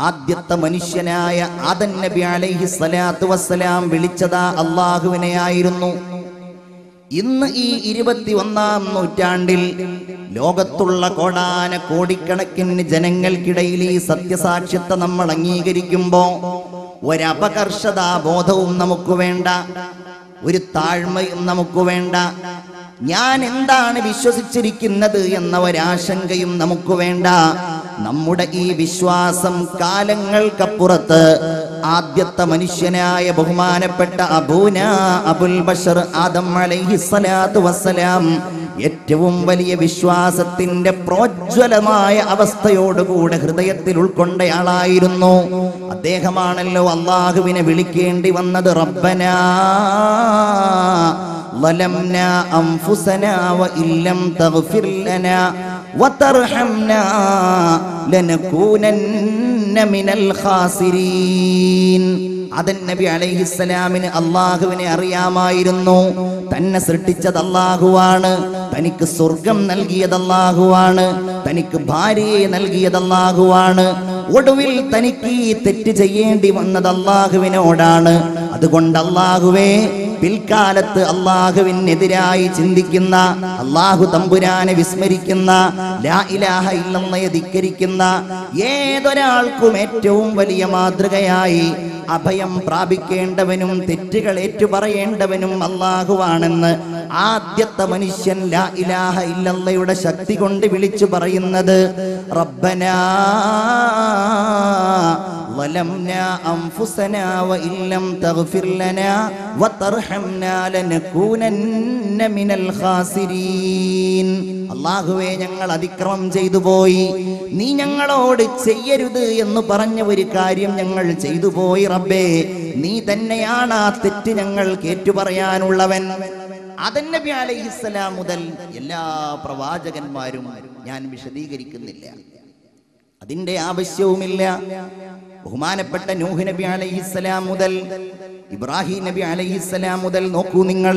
ആദ്യത്തെ മനുഷ്യനായ ആദം നബി അലൈഹിസ്സലാത്തു വസ്സലാം വിളിച്ചതാ അല്ലാഹുവിനെയായിരുന്നു. ഇന്ന് ഈ 21-ാം നൂറ്റാണ്ടിൽ ലോകത്തുള്ള കോടിക്കണക്കിന് ജനങ്ങൾക്കിടയിൽ ഈ സത്യസാക്ഷ്യത്തെ നമ്മൾ അംഗീകരിക്കുമ്പോൾ ഒരപകർഷതാബോധവും നമുക്ക് വേണ്ട, ഒരു താഴ്മയും നമുക്ക് വേണ്ട, ഞാൻ എന്താണ് വിശ്വസിച്ചിരിക്കുന്നത് എന്ന ഒരാശങ്കയും നമുക്ക് വേണ്ട. നമ്മുടെ ഈ വിശ്വാസം കാലങ്ങൾക്കപ്പുറത്ത് ആദ്യത്തെ മനുഷ്യനായ ബഹുമാനപ്പെട്ട അബുൽ ബഷർ ആദം അലൈഹിസ്സലാത്തു വസ്സലാം ഏറ്റവും വലിയ വിശ്വാസത്തിന്റെ പ്രോജ്വലമായ അവസ്ഥയോടുകൂടെ ഹൃദയത്തിൽ ഉൾക്കൊണ്ടയാളായിരുന്നു. അദ്ദേഹമാണല്ലോ അല്ലാഹുവിനെ വിളിക്കേണ്ടി വന്നത്. റബ്ബനാ ളലംനാ അൻഫുസനാ വഇല്ലം തഗ്ഫിർ ലനാ വതർഹംനാ ലനകൂനന്ന മിനൽ ഖാസിരീൻ. ആദം നബി അലൈഹിസ്സലാമിന് അല്ലാഹുവിനെ അറിയാമായിരുന്നു. തന്നെ സൃഷ്ടിച്ചത് അല്ലാഹുവാണ്, തനിക്ക് സ്വർഗം നൽകിയത് അല്ലാഹുവാണ്, തനിക്ക് ഭാര്യയെ നൽകിയത് അല്ലാഹുവാണ്. ഒടുവിൽ തനിക്ക് ഈ തെറ്റ് ചെയ്യേണ്ടി വന്നത് അല്ലാഹുവിനോടാണ്. അതുകൊണ്ട് അല്ലാഹുവേ, പിൽക്കാലത്ത് അല്ലാഹുവിനെതിരായി ചിന്തിക്കുന്ന, അല്ലാഹു തമ്പുരാനെ വിസ്മരിക്കുന്ന, ലാ ഇലാഹ ഇല്ലല്ലാഹയെ ധിക്കരിക്കുന്ന ഏതൊരാൾക്കും ഏറ്റവും വലിയ മാതൃകയായി അഭയം പ്രാപിക്കേണ്ടവനും തെറ്റുകൾ ഏറ്റുപറയേണ്ടവനും അല്ലാഹുവാണെന്ന് ആദ്യത്തെ മനുഷ്യൻ ലാ ഇലാഹ ഇല്ലല്ലാഹയുടെ ശക്തി കൊണ്ട് വിളിച്ചു പറയുന്നത് റബ്ബനാ ളലംനാ അൻഫുസനാ വഇല്ലം തഗ്ഫിർ ലനാ വതർഹംനാ ലനകൂനന്ന മിനൽ ഖാസിരീൻ. അല്ലാഹുവേ, ഞങ്ങൾ അതിക്രമം ചെയ്തു പോയി, നീ ഞങ്ങളോട് ചെയ്യരുത് എന്ന് പറഞ്ഞ ഒരു കാര്യം ഞങ്ങൾ ചെയ്തു പോയി. റബ്ബേ, നീ തന്നെയാണ് ആ തെറ്റ് ഞങ്ങൾക്ക് ഏറ്റുപറയാനുള്ളവൻ. ആദം നബി അലൈഹിസ്സലാം മുതൽ എല്ലാ പ്രവാചകന്മാരും ഞാൻ വിശദീകരിക്കുന്നില്ല, അതിന്റെ ആവശ്യവുമില്ല. ബഹുമാനപ്പെട്ട നൂഹ് നബി അലൈഹിസ്സലാം മുതൽ ഇബ്രാഹിം നബി അലൈഹിസ്സലാം മുതൽ നോക്കൂ നിങ്ങൾ,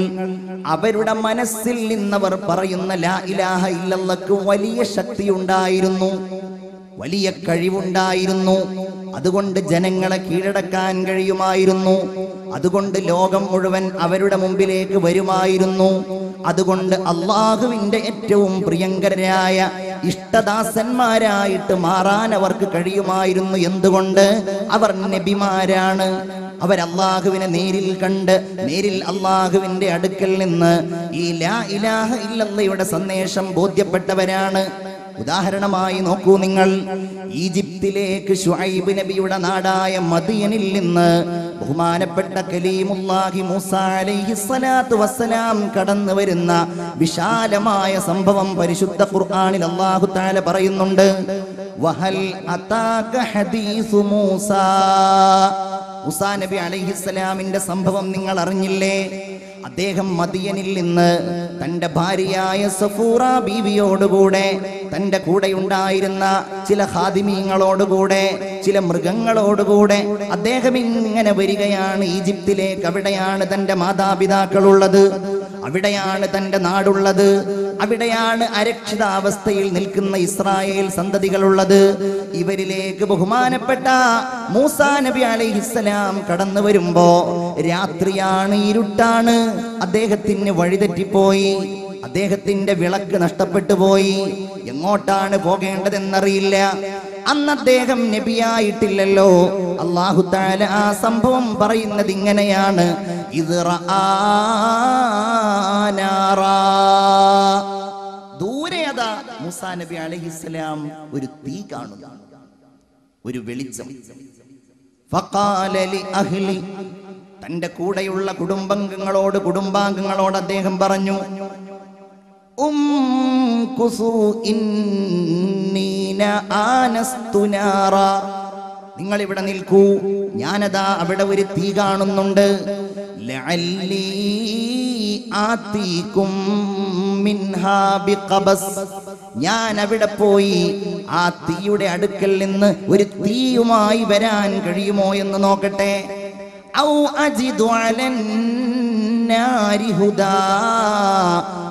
അവരുടെ മനസ്സിൽ നിന്നവർ പറയുന്ന ലാ ഇലാഹ ഇല്ലല്ലാഹ്ക്ക് വലിയ ശക്തിയുണ്ടായിരുന്നു, വലിയ കഴിവുണ്ടായിരുന്നു. അതുകൊണ്ട് ജനങ്ങളെ കീഴടക്കാൻ കഴിയുമായിരുന്നു. അതുകൊണ്ട് ലോകം മുഴുവൻ അവരുടെ മുമ്പിലേക്ക് വരുമായിരുന്നു. അതുകൊണ്ട് അല്ലാഹുവിന്റെ ഏറ്റവും പ്രിയങ്കരരായ ഇഷ്ടദാസന്മാരായിട്ട് മാറാൻ അവർക്ക് കഴിയുമായിരുന്നു. എന്തുകൊണ്ട്? അവർ നബിമാരാണ്. അവരല്ലാഹുവിനെ നേരിൽ കണ്ട്, നേരിൽ അല്ലാഹുവിന്റെ അടുക്കൽ നിന്ന് ഈ ലാ ഇലാഹ ഇല്ലല്ലാഹയുടെ സന്ദേശം ബോധ്യപ്പെട്ടവരാണ്. ഉദാഹരണമായി നോക്കൂ നിങ്ങൾ, ഈജിപ്തിലേക്ക് ശുഐബ് നബിയുടെ നാടായ മദിയനിൽ നിന്ന് ബഹുമാനപ്പെട്ട കലീമുല്ലാഹി മൂസാ അലൈഹിസ്സലാത്തു വസ്സലാം കടന്നു വരുന്ന വിശാലമായ സംഭവം പരിശുദ്ധ ഖുർആനിൽ അല്ലാഹു തആല പറയുന്നുണ്ട്. വഹൽ അതാക ഹദീസു മൂസാ. മൂസാ നബി അലൈഹിസ്സലാമിന്റെ സംഭവം നിങ്ങൾ അറിഞ്ഞില്ലേ? അദ്ദേഹം മദിയനിൽ നിന്ന് തന്റെ ഭാര്യയായ സഫൂറ ബീവിയോടുകൂടെ, തന്റെ കൂടെ ഉണ്ടായിരുന്ന ചില ഖാദിമീങ്ങളോടുകൂടെ, ചില മൃഗങ്ങളോടുകൂടെ അദ്ദേഹം ഇങ്ങനെ വരികയാണ് ഈജിപ്തിലേക്ക്. അവിടെയാണ് തന്റെ മാതാപിതാക്കളുള്ളത്, അവിടെയാണ് തന്റെ നാടുള്ളത്, അവിടെയാണ് അരക്ഷിതാവസ്ഥയിൽ നിൽക്കുന്ന ഇസ്രായേൽ സന്തതികളുള്ളത്. ഇവരിലേക്ക് ബഹുമാനപ്പെട്ട മൂസാ നബി അലൈഹിസ്സലാം കടന്നു വരുമ്പോ രാത്രിയാണ്, ഇരുട്ടാണ്. അദ്ദേഹത്തിന് വഴിതെറ്റിപ്പോയി, അദ്ദേഹത്തിന്റെ വിളക്ക് നഷ്ടപ്പെട്ടു പോയി. എങ്ങോട്ടാണ് പോകേണ്ടതെന്നറിയില്ല. അന്ന് അദ്ദേഹം നബിയായിട്ടില്ലല്ലോ. അല്ലാഹു തആല ആ സംഭവം പറയുന്നത് ഇങ്ങനെയാണ്: ഇദ് റആ നാറാ. ദൂരെയതാ മൂസാ നബി അലൈഹിസ്സലാം ഒരു തീ കാണുന്നു, ഒരു വെളിച്ചം. ഫഖാല ലി അഹ്ലി, തന്റെ കൂടെയുള്ള കുടുംബാംഗങ്ങളോട് അദ്ദേഹം പറഞ്ഞു, നിങ്ങൾ ഇവിടെ നിൽക്കൂ, ഞാനതാ അവിടെ ഒരു തീ കാണുന്നുണ്ട്. ലഅല്ലി ആതീകും മിൻഹാ ബിഖബസ്. ഞാൻ അവിടെ പോയി ആ തീയുടെ അടുക്കൽ നിന്ന് ഒരു തീയുമായി വരാൻ കഴിയുമോ എന്ന് നോക്കട്ടെ. ഔ അജിദു അലന്നാരി ഹുദാ.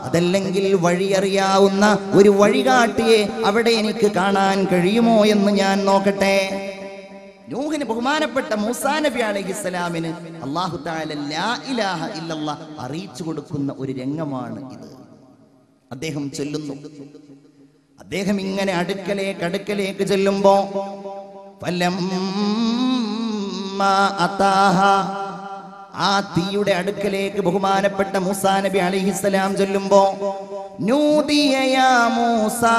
അതല്ലെങ്കിൽ വഴിയറിയാവുന്ന ഒരു വഴികാട്ടിയെ അവിടെ എനിക്ക് കാണാൻ കഴിയുമോ എന്ന് ഞാൻ നോക്കട്ടെ. നൂഹിന് ബഹുമാനപ്പെട്ട മൂസാ നബി അലൈഹിസ്സലാമിന് അല്ലാഹു തആല ലാ ഇലാഹ ഇല്ലല്ലാഹ് അറിയിച്ചു കൊടുക്കുന്ന ഒരു രംഗമാണ് ഇത്. അദ്ദേഹം ചൊല്ലുന്നു. അദ്ദേഹം ഇങ്ങനെ അടുക്കലേക്ക് ചെല്ലുമ്പോ ഫലമ്മാ അതാഹ, ആ തീയുടെ അടുക്കലേക്ക് ബഹുമാനപ്പെട്ട മൂസാ നബി അലൈഹിസ്സലാം ചൊല്ലുമ്പോ നൂദിയ യാ മൂസാ,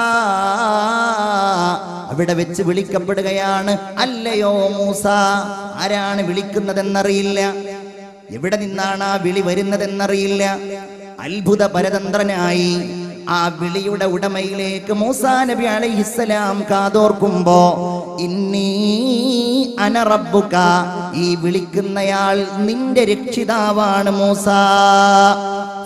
അവിടെ വെച്ച് വിളിക്കപ്പെടുകയാണ്. അല്ലയോ മൂസ. ആരാണ് വിളിക്കുന്നതെന്നറിയില്ല, എവിടെ നിന്നാണ് ആ വിളി വരുന്നതെന്നറിയില്ല. അത്ഭുത പരതന്ത്രനായി ആ വിളിയുടെ ഉടമയിലേക്ക് മൂസാ നബി അലൈഹിസ്സലാം കാതോർക്കുമ്പോ ഇന്നി അന റബ്ബുക, ഈ വിളിക്കുന്നയാൾ നിന്റെ രക്ഷിതാവാണ് മൂസാ.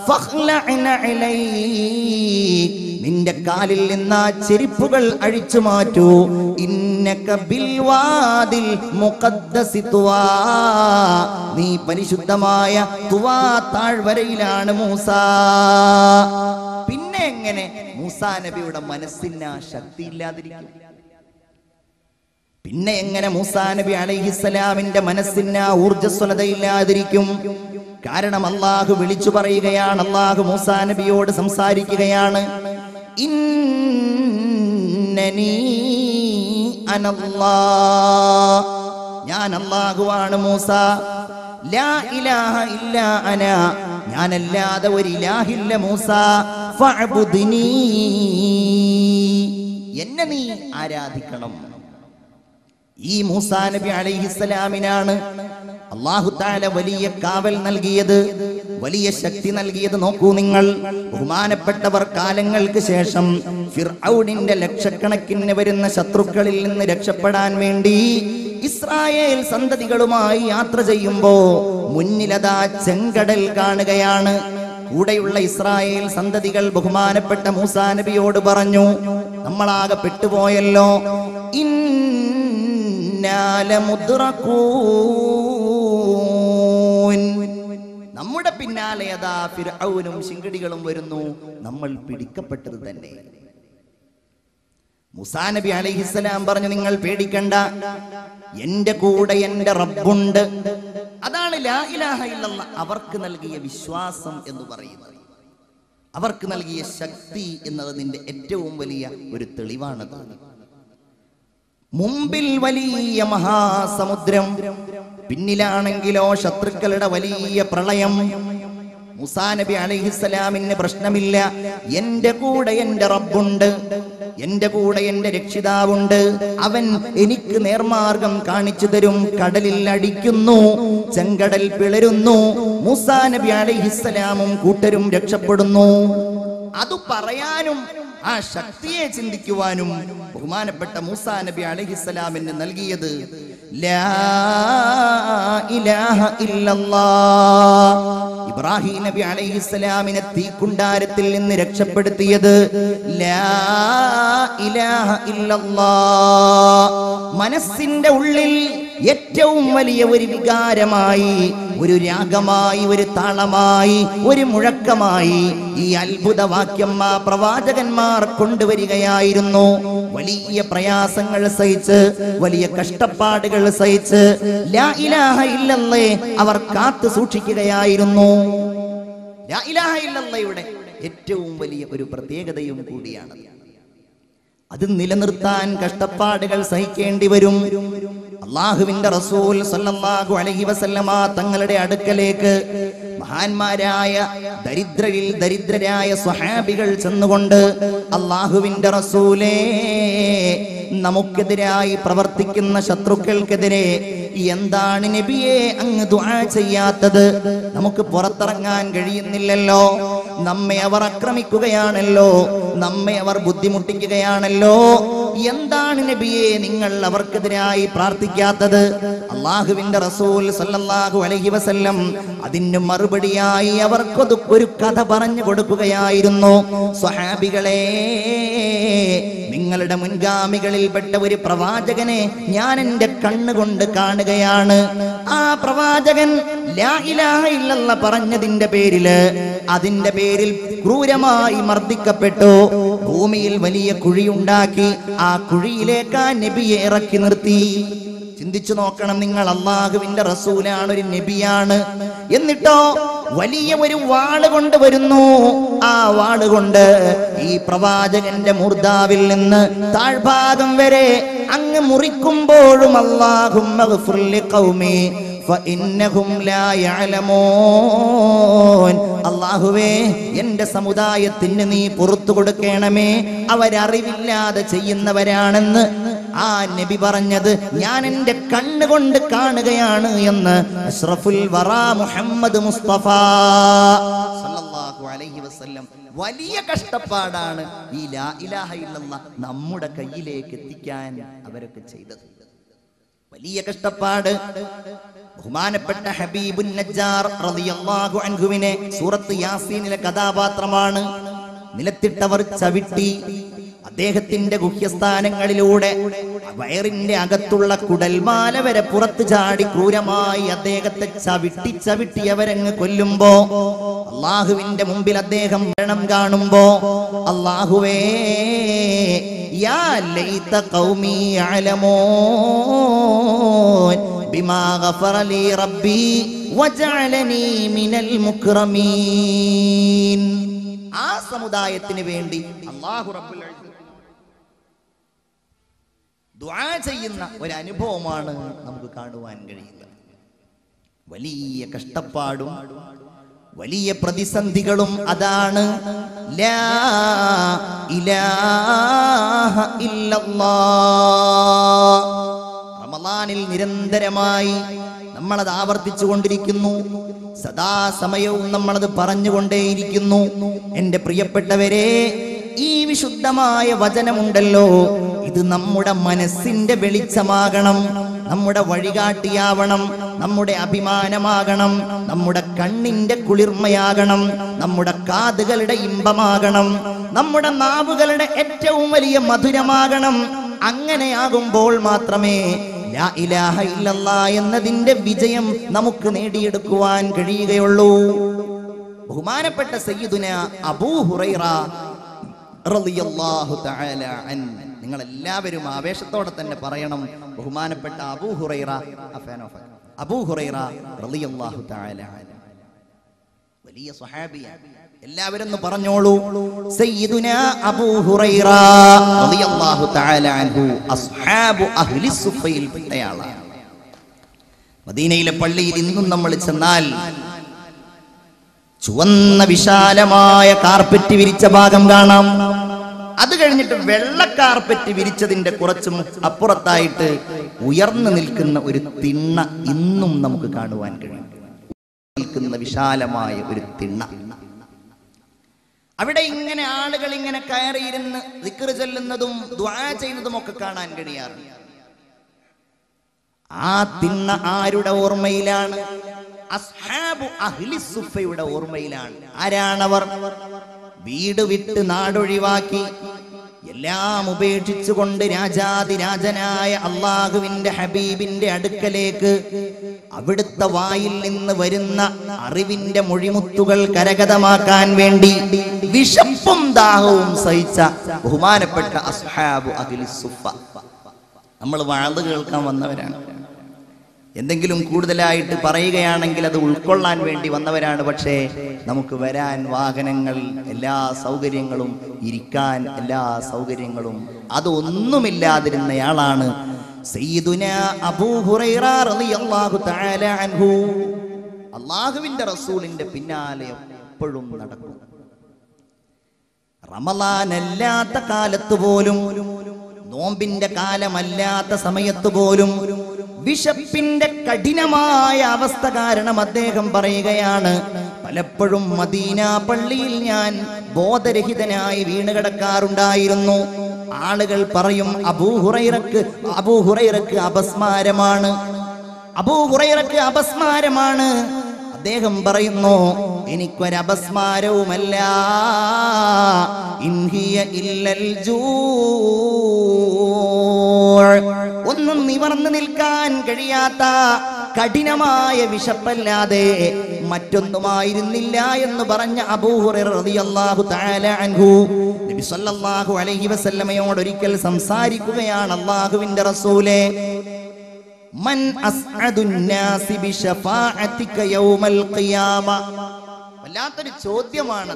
ഫഖ്ലഅന അലൈക്, നിന്റെ കാലിൽ നിന്ന് ആ ചെരുപ്പുകൾ അഴിച്ചു മാറ്റൂ. ഇന്നക ബിൽ വാദിൽ മുഖദ്ദസി തുവാ, നീ പരിശുദ്ധമായ തുവാ താഴ്വരയിലാണ് മൂസാ. പിന്നെ എങ്ങനെ മൂസാ നബിയുടെ മനസ്സിന് ആ ശക്തി ഇല്ലാതിരിക്കും? പിന്നെ എങ്ങനെ മൂസാ നബി അലൈഹിസ്സലാമിന്റെ മനസ്സിന് ആ ഊർജ്ജസ്വലതയില്ലാതിരിക്കും? കാരണം അല്ലാഹു വിളിച്ചു പറയുകയാണ്, അല്ലാഹു മൂസാ നബിയോട് സംസാരിക്കുകയാണ്. ഇന്നനീ അനല്ലാഹ്, ഞാൻ അല്ലാഹുവാണ് മൂസ. ലാ ഇലാഹ ഇല്ലാ അന, ഞാനല്ലാതെ ഒരു ഇലാഹില്ല മൂസ. ഫഅബ്ദുനീ, എന്നെ നീ ആരാധിക്കണം. ഈ മൂസാ നബി അലൈഹിസ്സലാമിനാണ് അല്ലാഹു തആല വലിയ കാവൽ നൽകിയത്, വലിയ ശക്തി നൽകിയത്. നോക്കൂ നിങ്ങൾ, ബഹുമാനപ്പെട്ടവർ കാലങ്ങൾക്ക് ശേഷം ഫിർഔനിന്റെ ലക്ഷക്കണക്കിന് വരുന്ന ശത്രുക്കളിൽ നിന്ന് രക്ഷപ്പെടാൻ വേണ്ടി ഇസ്രായേൽ സന്തതികളുമായി യാത്ര ചെയ്യുമ്പോ മുന്നിലതാ ചെങ്കടൽ കാണുകയാണ്. കൂടെയുള്ള ഇസ്രായേൽ സന്തതികൾ ബഹുമാനപ്പെട്ട മൂസാ നബിയോട് പറഞ്ഞു, നമ്മളാകെ പെട്ടുപോയല്ലോ, നമ്മുടെ പിന്നാലെ അതാ ഫിർഔനും ശിങ്കടികളും വരുന്നു, നമ്മൾ പിടിക്കപ്പെട്ടത് തന്നെ. മൂസാ നബി അലൈഹിസ്സലാം പറഞ്ഞു, നിങ്ങൾ പേടിക്കണ്ട, എന്റെ കൂടെ എന്റെ റബ്ബുണ്ട്. അതാണ് ലാ ഇലാഹ ഇല്ലല്ലാഹ് അവർക്ക് നൽകിയ വിശ്വാസം എന്ന് പറയുന്നത്, അവർക്ക് നൽകിയ ശക്തി എന്നതിന്റെ ഏറ്റവും വലിയ ഒരു തെളിവാണത്. മുമ്പിൽ വലിയ മഹാസമുദ്രം, പിന്നിലാണെങ്കിലോ ശത്രുക്കളുടെ വലിയ പ്രളയം. മൂസാ നബി അലൈഹിസ്സലാമിന് പ്രശ്നമില്ല, എന്റെ കൂടെ എന്റെ റബ്ബുണ്ട്, എന്റെ കൂടെ എന്റെ രക്ഷിതാവുണ്ട്, അവൻ എനിക്ക് നേർമാർഗം കാണിച്ചു തരും. കടലിൽ അടിക്കുന്നു, ചെങ്കടൽ പിളരുന്നു, മൂസാ നബി അലൈഹിസ്സലാമും കൂട്ടരും രക്ഷപ്പെടുന്നു. അത് പറയാനും ആ ശക്തിയെ ചിന്തിക്കുവാനും ബഹുമാനപ്പെട്ട മൂസാ നബി അലൈഹിസ്സലാമിന് നൽകിയത് ലാ ഇലാഹ ഇല്ലല്ലാഹ്. ഇബ്രാഹിം നബി അലൈഹിസ്സലാമിനെ തീക്കുണ്ടാരത്തിൽ നിന്ന് രക്ഷപ്പെടുത്തിയത് ലാ ഇലാഹ ഇല്ലല്ലാഹ്. മനസ്സിന്റെ ഉള്ളിൽ ഏറ്റവും വലിയ ഒരു വികാരമായി, ഒരു രാഗമായി, ഒരു താളമായി, ഒരു മുഴക്കമായി ഈ അത്ഭുത വാക്യം ആ പ്രവാചകന്മാർ കൊണ്ടുവരികയായിരുന്നു. വലിയ പ്രയാസങ്ങൾ സഹിച്ച്, വലിയ കഷ്ടപ്പാടുകൾ സഹിച്ച് ലാ ഇലാഹ ഇല്ലല്ലാഹ് അവർ കാത്തു സൂക്ഷിക്കുകയായിരുന്നു. ലാ ഇലാഹ ഇല്ലല്ലാഹയുടെ ഏറ്റവും വലിയ ഒരു പ്രത്യേകതയും കൂടിയാണ്. അത് നിലനിർത്താൻ കഷ്ടപ്പാടുകൾ സഹിക്കേണ്ടി വരും. അല്ലാഹുവിന്റെ റസൂൽ സല്ലല്ലാഹു അലൈഹി വസല്ലമ തങ്ങളുടെ അടുക്കലേക്ക് മഹാന്മാരായ ദരിദ്രരിൽ ദരിദ്രരായ സ്വഹാബികൾ ചെന്നുകൊണ്ട്, അല്ലാഹുവിന്റെ റസൂലേ, നമുക്കെതിരായി പ്രവർത്തിക്കുന്ന ശത്രുക്കൾക്കെതിരെ എന്താണ് നബിയെ അങ്ങ് ദുആ ചെയ്യാത്തത്? നമുക്ക് പുറത്തിറങ്ങാൻ കഴിയുന്നില്ലല്ലോ, നമ്മെ അവർ ആക്രമിക്കുകയാണല്ലോ, നമ്മെ അവർ ബുദ്ധിമുട്ടിക്കുകയാണല്ലോ, എന്താണ് നബിയെ നിങ്ങൾ അവർക്കെതിരായി പ്രാർത്ഥിക്കാത്തത്? അല്ലാഹുവിന്റെ റസൂൽ സല്ലല്ലാഹു അലൈഹി വസല്ലം അതിന് മറുപടിയായി അവർക്ക് ഒരു കഥ പറഞ്ഞു കൊടുക്കുകയായിരുന്നു. സ്വഹാബികളെ, നിങ്ങളുടെ മുൻഗാമികളിൽപ്പെട്ട ഒരു പ്രവാചകനെ ഞാൻ എന്റെ കണ്ണുകൊണ്ട് കാണുകയാണ്. ആ പ്രവാചകൻ ലാ ഇലാഹ ഇല്ലല്ലാഹ് പറഞ്ഞതിന്റെ പേരില്, അതിന്റെ പേരിൽ ക്രൂരമായി മർദ്ദിക്കപ്പെട്ടു. ഭൂമിയിൽ വലിയ കുഴിയുണ്ടാക്കി ആ കുഴിയിലേക്ക് ആ നബിയെ ഇറക്കി നിർത്തി. ചിന്തിച്ചു നോക്കണം നിങ്ങൾ. അള്ളാഹുവിന്റെ റസൂലാണ്, ഒരു നബിയാണ്. എന്നിട്ടോ വലിയ ഒരു വാള് കൊണ്ട് വരുന്നു. ആ വാള് കൊണ്ട് ഈ പ്രവാചകന്റെ മൂർധാവിൽ നിന്ന് താഴ്ഭാഗം വരെ അങ്ങ് മുറിക്കുമ്പോഴും അല്ലാഹുമ്മ ഗ്ഫിർ ലിഖൗമി ഫഇന്നഹും ലാ യഅലമൂൻ, അല്ലാഹുവേ എന്റെ സമുദായത്തിന് നീ പുറത്തു കൊടുക്കണമേ, അവരറിവില്ലാതെ ചെയ്യുന്നവരാണെന്ന് ആ നബി പറഞ്ഞത് ഞാൻ എന്റെ കണ്ണുകൊണ്ട് കാണുകയാണ് എന്ന് അഷ്റഫുൽ വറാ മുഹമ്മദ് മുസ്തഫ സല്ലല്ലാഹു അലൈഹി വസല്ലം. വലിയ കഷ്ടപ്പാടാണ് ഈ ലാ ഇലാഹ ഇല്ലല്ലാഹ് നമ്മുടെ കയ്യിലേക്ക് എത്തിക്കാൻ അവരൊക്കെ ചെയ്തത്. വലിയ കഷ്ടപ്പാട്. ബഹുമാനപ്പെട്ട ഹബീബുൻ നജ്ജാർ റളിയല്ലാഹു അൻഹുവിനെ സൂറത്ത് യാസീനിലെ കഥാപാത്രമാണ്. നിലത്തിട്ടവർ ചവിട്ടി അദ്ദേഹത്തിന്റെ ഗുഹ്യസ്ഥാനങ്ങളിലൂടെ വയറിന്റെ അകത്തുള്ള കുടൽമാല വരെ പുറത്തു ചാടി ക്രൂരമായി അദ്ദേഹത്തെ ചവിട്ടി അവരങ്ങ് കൊല്ലുമ്പോ അള്ളാഹുവിന്റെ മുമ്പിൽ അദ്ദേഹം മരണം കാണുമ്പോ അള്ളാഹുവേ യാ ലൈത ഖൗമി യഅലമൂൻ ബിമാ ഗഫറ ലി റബ്ബി വജഅലനി മിനൽ മുക്രമീൻ. ആ സമുദായത്തിന് വേണ്ടി അല്ലാഹു റബ്ബുൽ ഇസ്സത്ത് ദുആ ചെയ്യുന്ന ഒരു അനുഭവമാണ് നമുക്ക് കാണുവാൻ കഴിയുന്നത്. വലിയ കഷ്ടപ്പാടും വലിയ പ്രതിസന്ധികളും അതാണ്. ലാ ഇലാഹ ഇല്ലല്ലാഹ്. റമളാനിൽ നിരന്തരമായി നമ്മളത് ആവർത്തിച്ചു കൊണ്ടിരിക്കുന്നു. സദാസമയവും നമ്മളത് പറഞ്ഞുകൊണ്ടേയിരിക്കുന്നു. എന്റെ പ്രിയപ്പെട്ടവരെ, ഈ വിശുദ്ധമായ വചനമുണ്ടല്ലോ, ഇത് നമ്മുടെ മനസ്സിന്റെ വെളിച്ചമാകണം, നമ്മുടെ വഴികാട്ടിയാവണം, നമ്മുടെ അഭിമാനമാകണം, നമ്മുടെ കണ്ണിന്റെ കുളിർമയാകണം, നമ്മുടെ കാതുകളുടെ ഇമ്പമാകണം, നമ്മുടെ നാവുകളുടെ ഏറ്റവും വലിയ മധുരമാകണം. അങ്ങനെയാകുമ്പോൾ മാത്രമേ ലാ ഇലാഹ ഇല്ലല്ലാഹ് എന്നതിന്റെ വിജയം നമുക്ക് നേടിയെടുക്കുവാൻ കഴിയുകയുള്ളൂ. ബഹുമാനപ്പെട്ട സയ്യിദുന അബൂ ഹുറൈറ റളിയല്ലാഹു തആല അൻഹു, നിങ്ങൾ എല്ലാവരും ആവേശത്തോടെ തന്നെ പറയണം, ബഹുമാനപ്പെട്ട അബൂ ഹുറൈറ റളിയല്ലാഹു തആല അൻഹു വലിയ സ്വഹാബിയാണ്. എല്ലാവരും ഒന്ന് പറഞ്ഞോളൂ, സയ്യിദുനാ അബൂ ഹുറൈറ റളിയല്ലാഹു തആല അൻഹു അസ്ഹാബു അഹ്ലി സുഫയിൽ പെട്ടയാളാണ്. മദീനയിലെ പള്ളിയിൽ ഇന്നും നമ്മൾ ചെന്നാൽ ചുവന്ന വിശാലമായ കാർപ്പറ്റ് വിരിച്ച ഭാഗം കാണാം. അത് കഴിഞ്ഞിട്ട് വെള്ള കാർപ്പറ്റ് വിരിച്ചതിന്റെ കുറച്ചും അപ്പുറത്തായിട്ട് ഉയർന്നു നിൽക്കുന്ന ഒരു തിണ്ണ ഇന്നും നമുക്ക് കാണുവാൻ കഴിയും. നിൽക്കുന്ന വിശാലമായ ഒരു തിണ്ണ, അവിടെ ഇങ്ങനെ ആളുകൾ ഇങ്ങനെ കയറിയിരുന്ന് ദിക്ർ ചൊല്ലുന്നതും ദുആ ചെയ്യുന്നതും ഒക്കെ കാണാൻ കഴിയാറുണ്ട്. ആ തിണ്ണ ആരുടെ ഓർമ്മയിലാണ്? അസ്ഹാബു അഹ്ലി സുഫയുടെ ഓർമ്മയിലാണ്. ആരാണവർ? വീട് വിട്ട് നാടൊഴിവാക്കി എല്ലാം ഉപേക്ഷിച്ചുകൊണ്ട് രാജാതിരാജനായ അള്ളാഹുവിന്റെ ഹബീബിന്റെ അടുക്കലേക്ക് അവിടുത്തെ വായിൽ നിന്ന് വരുന്ന അറിവിന്റെ മൊഴിമുത്തുകൾ കരഗതമാക്കാൻ വേണ്ടി വിശപ്പും ദാഹവും സഹിച്ച ബഹുമാനപ്പെട്ട അസ്ഹാബു അഹ്ലി സുഫ. നമ്മൾ വഅദ് കേൾക്കാൻ വന്നവരാണ്. എന്തെങ്കിലും കൂടുതലായിട്ട് പറയുകയാണെങ്കിൽ അത് ഉൾക്കൊള്ളാൻ വേണ്ടി വന്നവരാണ്. പക്ഷേ നമുക്ക് വരാൻ വാഹനങ്ങൾ, എല്ലാ സൗകര്യങ്ങളും, ഇരിക്കാൻ എല്ലാ സൗകര്യങ്ങളും, അതൊന്നുമില്ലാതിരുന്നയാളാണ് സയ്യിദുനാ അബൂ ഹുറൈറ റളിയല്ലാഹു തആല അൻഹു. അല്ലാഹുവിന്റെ റസൂലിന്റെ പിന്നാലെ എപ്പോഴും നടക്കും. റമളാൻ അല്ലാത്ത കാലത്ത് പോലും, നോമ്പിന്റെ കാലമല്ലാത്ത സമയത്ത് പോലും വിശപ്പിന്റെ കഠിനമായ അവസ്ഥ കാരണം അദ്ദേഹം പറയുകയാണ്, പലപ്പോഴും മദീന പള്ളിയിൽ ഞാൻ ബോധരഹിതനായി വീണ് കിടക്കാറുണ്ടായിരുന്നു. ആളുകൾ പറയും അബൂ ഹുറൈറക്ക് അപസ്മാരമാണ്, അബൂ ഹുറൈറക്ക് അപസ്മാരമാണ്. അദ്ദേഹം പറയുന്നു, എനിക്കൊരപസ്മാരവുമല്ല, ഇൻഹിയ ഇല്ലൽ ജൂ, ഒന്നും നിവർന്നു നിൽക്കാൻ കഴിയാത്ത കഠിനമായ വിശപ്പല്ലാതെ മറ്റൊന്നുമായിരുന്നില്ല എന്ന് പറഞ്ഞ അബൂ ഹുറൈറ റളിയല്ലാഹു തആല അൻഹു നബി സല്ലല്ലാഹു അലൈഹി വസല്ലമയോട് ഒരിക്കൽ സംസാരിക്കുകയാണ്, അല്ലാഹുവിന്റെ റസൂലേ, മൻ അസ്അദുൻ നാസി ബിശഫാഅതിക യൗമൽ ഖിയാമ. വല്ലാത്തൊരു ചോദ്യമാണ്,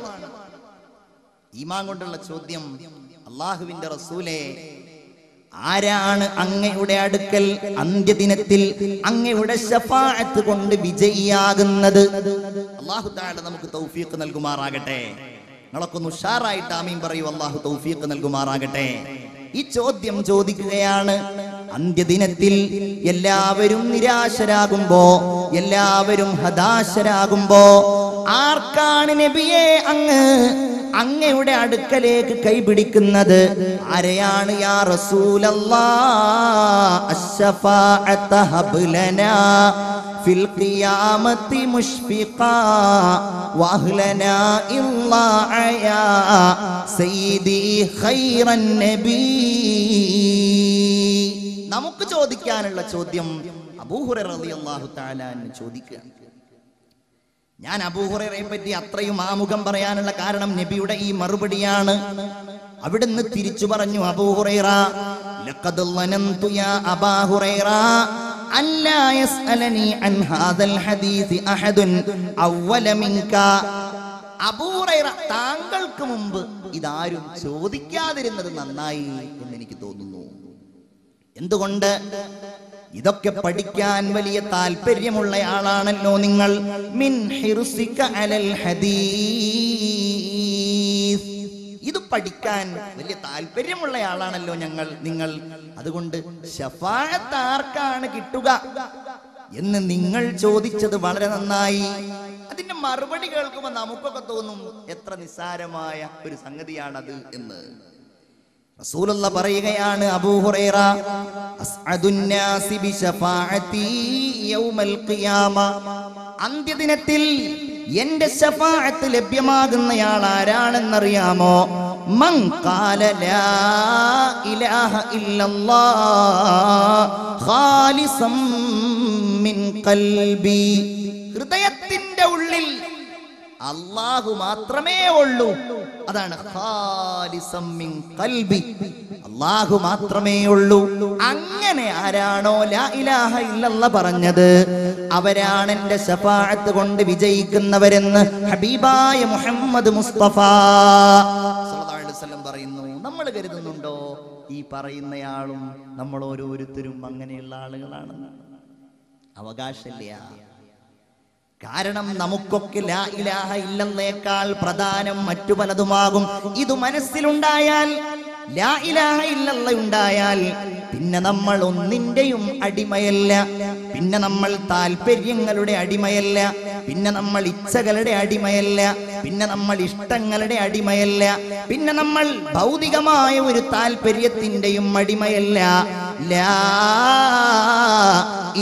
ഈമാൻ കൊണ്ടുള്ള ചോദ്യം. അല്ലാഹുവിന്റെ റസൂലേ, ആരാണ് അങ്ങയുടെ അടുക്കൽ അന്ത്യദിനത്തിൽ അങ്ങയുടെ ശഫാഅത്ത് കൊണ്ട് വിജയിയാകുന്നത്? അല്ലാഹു തആല നമുക്ക് തൗഫീഖ് നൽകുമാറാകട്ടെ. നിങ്ങളൊക്കെ ഒന്ന് ഉഷാറായിട്ട് ആമീൻ പറയൂ. അല്ലാഹു തൗഫീഖ് നൽകുമാറാകട്ടെ. ഈ ചോദ്യം ചോദിക്കുകയാണ്. അന്ത്യദിനത്തിൽ എല്ലാവരും നിരാശരാകുമ്പോ, എല്ലാവരും ഹതാശരാകുമ്പോ ആർക്കാണ് നബിയെ അങ്ങയുടെ അടുക്കലേക്ക് കൈപിടിക്കുന്നത്? ആരെയാണ് യാ റസൂലല്ലാഹ്? അശ്ശഫാഅത ഹബ്ലനാ ഫിൽ ഖിയാമത്തി മുഷ്ഫിഖാ വഅഹ്ലനാ ഇല്ലാഅ സയ്യിദി ഖൈറൻ നബി. നമുക്ക് ചോദിക്കാനുള്ള ചോദ്യം അബൂ ഹുറൈറ റളിയല്ലാഹു തആല അൻഹു ചോദിക്കുകയാണ്. ഞാൻ അബൂ ഹുറൈറയെ പറ്റി അത്രയും ആമുഖം പറയാനുള്ള കാരണം നബിയുടെ ഈ മറുപടിയാണ്. അവിടുന്ന് തിരിച്ചു പറഞ്ഞു, അബൂ ഹുറൈറ, ലഖദ് ളനന്തു യാ അബാ ഹുറൈറ അല്ലാ യസ്അലനി അൻ ഹാദൽ ഹദീസ് അഹദുൻ അവ്വല മിൻക. അബൂ ഹുറൈറ, താങ്കൾക്ക് മുമ്പ് ഇതാരും ചോദിക്കാതിരുന്നത് നന്നായി എന്ന് എനിക്ക് തോന്നുന്നു. എന്തുകൊണ്ട്? ഇതൊക്കെ പഠിക്കാൻ വലിയ താല്പര്യമുള്ളയാളാണല്ലോ നിങ്ങൾ. മിൻ ഹിർസിക അലൽ ഹദീസ്, ഇത് പഠിക്കാൻ വലിയ താല്പര്യമുള്ളയാളാണല്ലോ നിങ്ങൾ. അതുകൊണ്ട് ശഫാഅത്ത് ആർക്കാണ് കിട്ടുക എന്ന് നിങ്ങൾ ചോദിച്ചത് വളരെ നന്നായി. അതിന്റെ മറുപടി കേൾക്കുമ്പോൾ നമുക്കൊക്കെ തോന്നും എത്ര നിസ്സാരമായ ഒരു സംഗതിയാണത് എന്ന്. റസൂലുള്ള പറയുകയാണ്, അബൂ ഹുറൈറ, അസ്അദുൻ നാസി ബിശഫാഅതി യൗമൽ ഖിയാമ. അന്ത്യദിനത്തിൽ എന്റെ ശഫാഅത്ത് ലഭ്യമാകുന്നയാൾ ആരാണെന്നറിയാമോ? മൻ ഖാല ലാ ഇലാഹ ഇല്ലല്ലാഹ് ഖാലിസൻ മിൻ ഖൽബി. ഹൃദയത്തിന്റെ ഉള്ളിൽ അല്ലാഹു മാത്രമേ ഉള്ളൂ. അതാണ് ഖാലിസൻ മിൻ ഖൽബി, അല്ലാഹു മാത്രമേ ഉള്ളൂ. അങ്ങനെ ആരാണോ ലാ ഇലാഹ ഇല്ലല്ലാഹ് പറഞ്ഞത്, അവരാണ് എന്റെ ശഫാഅത്ത് കൊണ്ട് വിജയിക്കുന്നവരെന്ന് ഹബീബായ മുഹമ്മദ് മുസ്തഫ സല്ലല്ലാഹു അലൈഹി വസല്ലം പറയുന്നു. നമ്മൾ കരുതുന്നുണ്ടോ ഈ പറയുന്നയാളും നമ്മൾ ഓരോരുത്തരും അങ്ങനെയുള്ള ആളുകളാണെന്ന്? അവകാശമില്ല. കാരണം നമുക്കൊക്കെ ലാ ഇലാഹ ഇല്ലല്ലാഹേക്കാൾ പ്രധാനം മറ്റു പലതുമാകും. ഇത് മനസ്സിലുണ്ടായാൽ, ലാ ഇലാഹ ഇല്ലല്ലാഹ് ഉണ്ടായാൽ, പിന്നെ നമ്മൾ ഒന്നിന്റെയും അടിമയല്ല, പിന്നെ നമ്മൾ താല്പര്യങ്ങളുടെ അടിമയല്ല, പിന്നെ നമ്മൾ ഇച്ഛകളുടെ അടിമയല്ല, പിന്നെ നമ്മൾ ഇഷ്ടങ്ങളുടെ അടിമയല്ല, പിന്നെ നമ്മൾ ഭൗതികമായ ഒരു താല്പര്യത്തിന്റെയും അടിമയല്ല. ലാ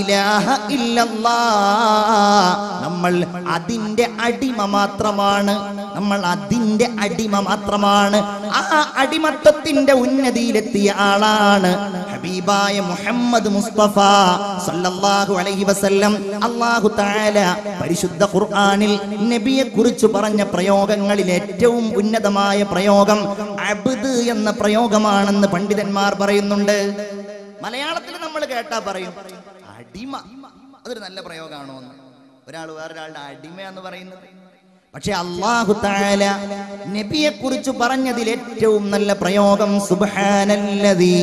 ഇലാഹ ഇല്ലല്ലാഹ്, നമ്മൾ അതിന്റെ അടിമ മാത്രമാണ്. നമ്മൾ അതിന്റെ അടിമ മാത്രമാണ്. ആ അടിമത്വത്തിന്റെ ഉന്നതിയിലെത്തിയ ആളാണ് ഹബീബായ മുഹമ്മദ് മുസ്തഫ സല്ലല്ലാഹു അലൈഹി വസല്ലം. അല്ലാഹു തആല പരിശുദ്ധ ഖുർആനിൽ നബിയെ കുറിച്ച് പറഞ്ഞ പ്രയോഗങ്ങളിൽ ഏറ്റവും ഉന്നതമായ പ്രയോഗം അബ്ദ് എന്ന പ്രയോഗമാണെന്ന് പണ്ഡിതന്മാർ പറയുന്നുണ്ട്. മലയാളത്തിൽ നമ്മൾ കേട്ടാ പറയും അടിമ. അതൊരു നല്ല പ്രയോഗമാണോ എന്ന്, ഒരാൾ വേറൊരാളുടെ അടിമ എന്ന് പറയുന്നത്. പക്ഷെ അല്ലാഹു തആല നബിയെ കുറിച്ച് പറഞ്ഞതിൽ ഏറ്റവും നല്ല പ്രയോഗം സുബ്ഹാനല്ലദീ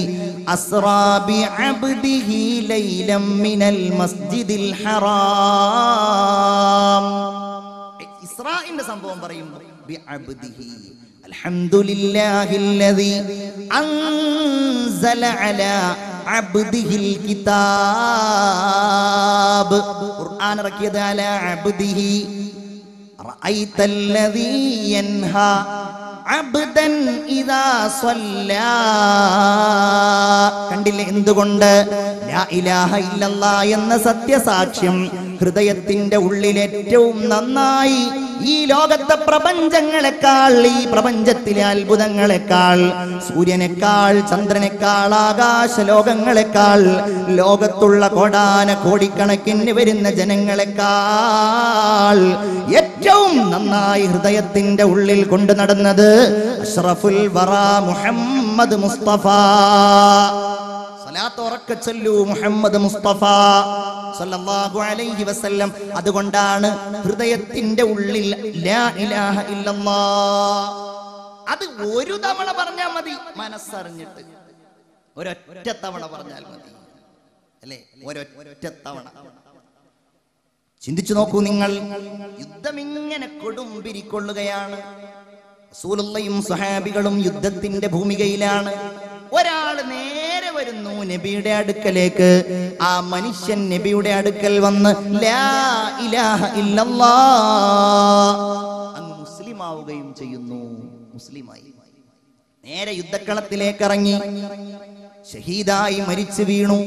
അസ്റാ ബിഅബ്ദിഹി ലൈലം മിനൽ മസ്ജിദിൽ ഹറാം. ഇസ്രാഇന്റെ സംഭവം പറയുമ്പോൾ ബിഅബ്ദിഹി, അൽഹംദുലില്ലാഹില്ലദീ അൻസല അലാ അബ്ദിഹിൽ കിതാബ്. ഖുർആൻ ഇറക്കിയത് അലാ അബ്ദിഹി. റഅയ്തല്ലദീ യൻഹാ അബ്ദൻ ഇദാ സ്വല്ലാ. കണ്ടില്ലേ എന്തുകൊണ്ട്? ലാ ഇലാഹ ഇല്ലല്ലാഹ് എന്ന സത്യസാക്ഷ്യം ഹൃദയത്തിന്റെ ഉള്ളിൽ ഏറ്റവും നന്നായി ഈ ലോകത്തെ പ്രപഞ്ചങ്ങളെക്കാൾ, ഈ പ്രപഞ്ചത്തിലെ അത്ഭുതങ്ങളെക്കാൾ, സൂര്യനേക്കാൾ, ചന്ദ്രനേക്കാൾ, ആകാശ ലോകങ്ങളെക്കാൾ, ലോകത്തുള്ള കോടാന കോടിക്കണക്കിന് വരുന്ന ജനങ്ങളെക്കാൾ ഏറ്റവും നന്നായി ഹൃദയത്തിന്റെ ഉള്ളിൽ കൊണ്ടു നടന്നത് അഷ്റഫുൽ വറാ മുഹമ്മദ് മുസ്തഫ സ്വലാത്ത് ഉറക്കെ ചൊല്ലൂ മുഹമ്മദ് മുസ്തഫ സല്ലല്ലാഹു അലൈഹി വസല്ലം. അതുകൊണ്ടാണ് ഹൃദയത്തിന്റെ ഉള്ളിൽ ലാ ഇലാഹ ഇല്ലല്ലാഹ് അത് ഒരു തവണ പറഞ്ഞാൽ മതി, മനസ്സറിഞ്ഞിട്ട് ഒരൊറ്റ തവണ പറഞ്ഞാൽ മതി, അല്ലേ? ഒരൊറ്റ തവണ. ചിന്തിച്ചു നോക്കൂ നിങ്ങൾ, യുദ്ധം ഇങ്ങനെ കൊടുമ്പിരിക്കൊള്ളുകയാണ്. റസൂലുള്ളാഹിയും സ്വഹാബികളും യുദ്ധത്തിന്റെ ഭൂമികയിലാണ്. ഒരാൾ നേരെ വരുന്നു നബിയുടെ അടുക്കലേക്ക്. ആ മനുഷ്യൻ നബിയുടെ അടുക്കൽ വന്ന് ലാ ഇലാഹ ഇല്ലല്ലാഹ് അങ്ങ് മുസ്ലിം ആവുകയും ചെയ്യുന്നു. മുസ്ലിമായി നേരെ യുദ്ധക്കളത്തിലേക്ക് ഇറങ്ങി, ഷഹീദായി മരിച്ചു വീണു.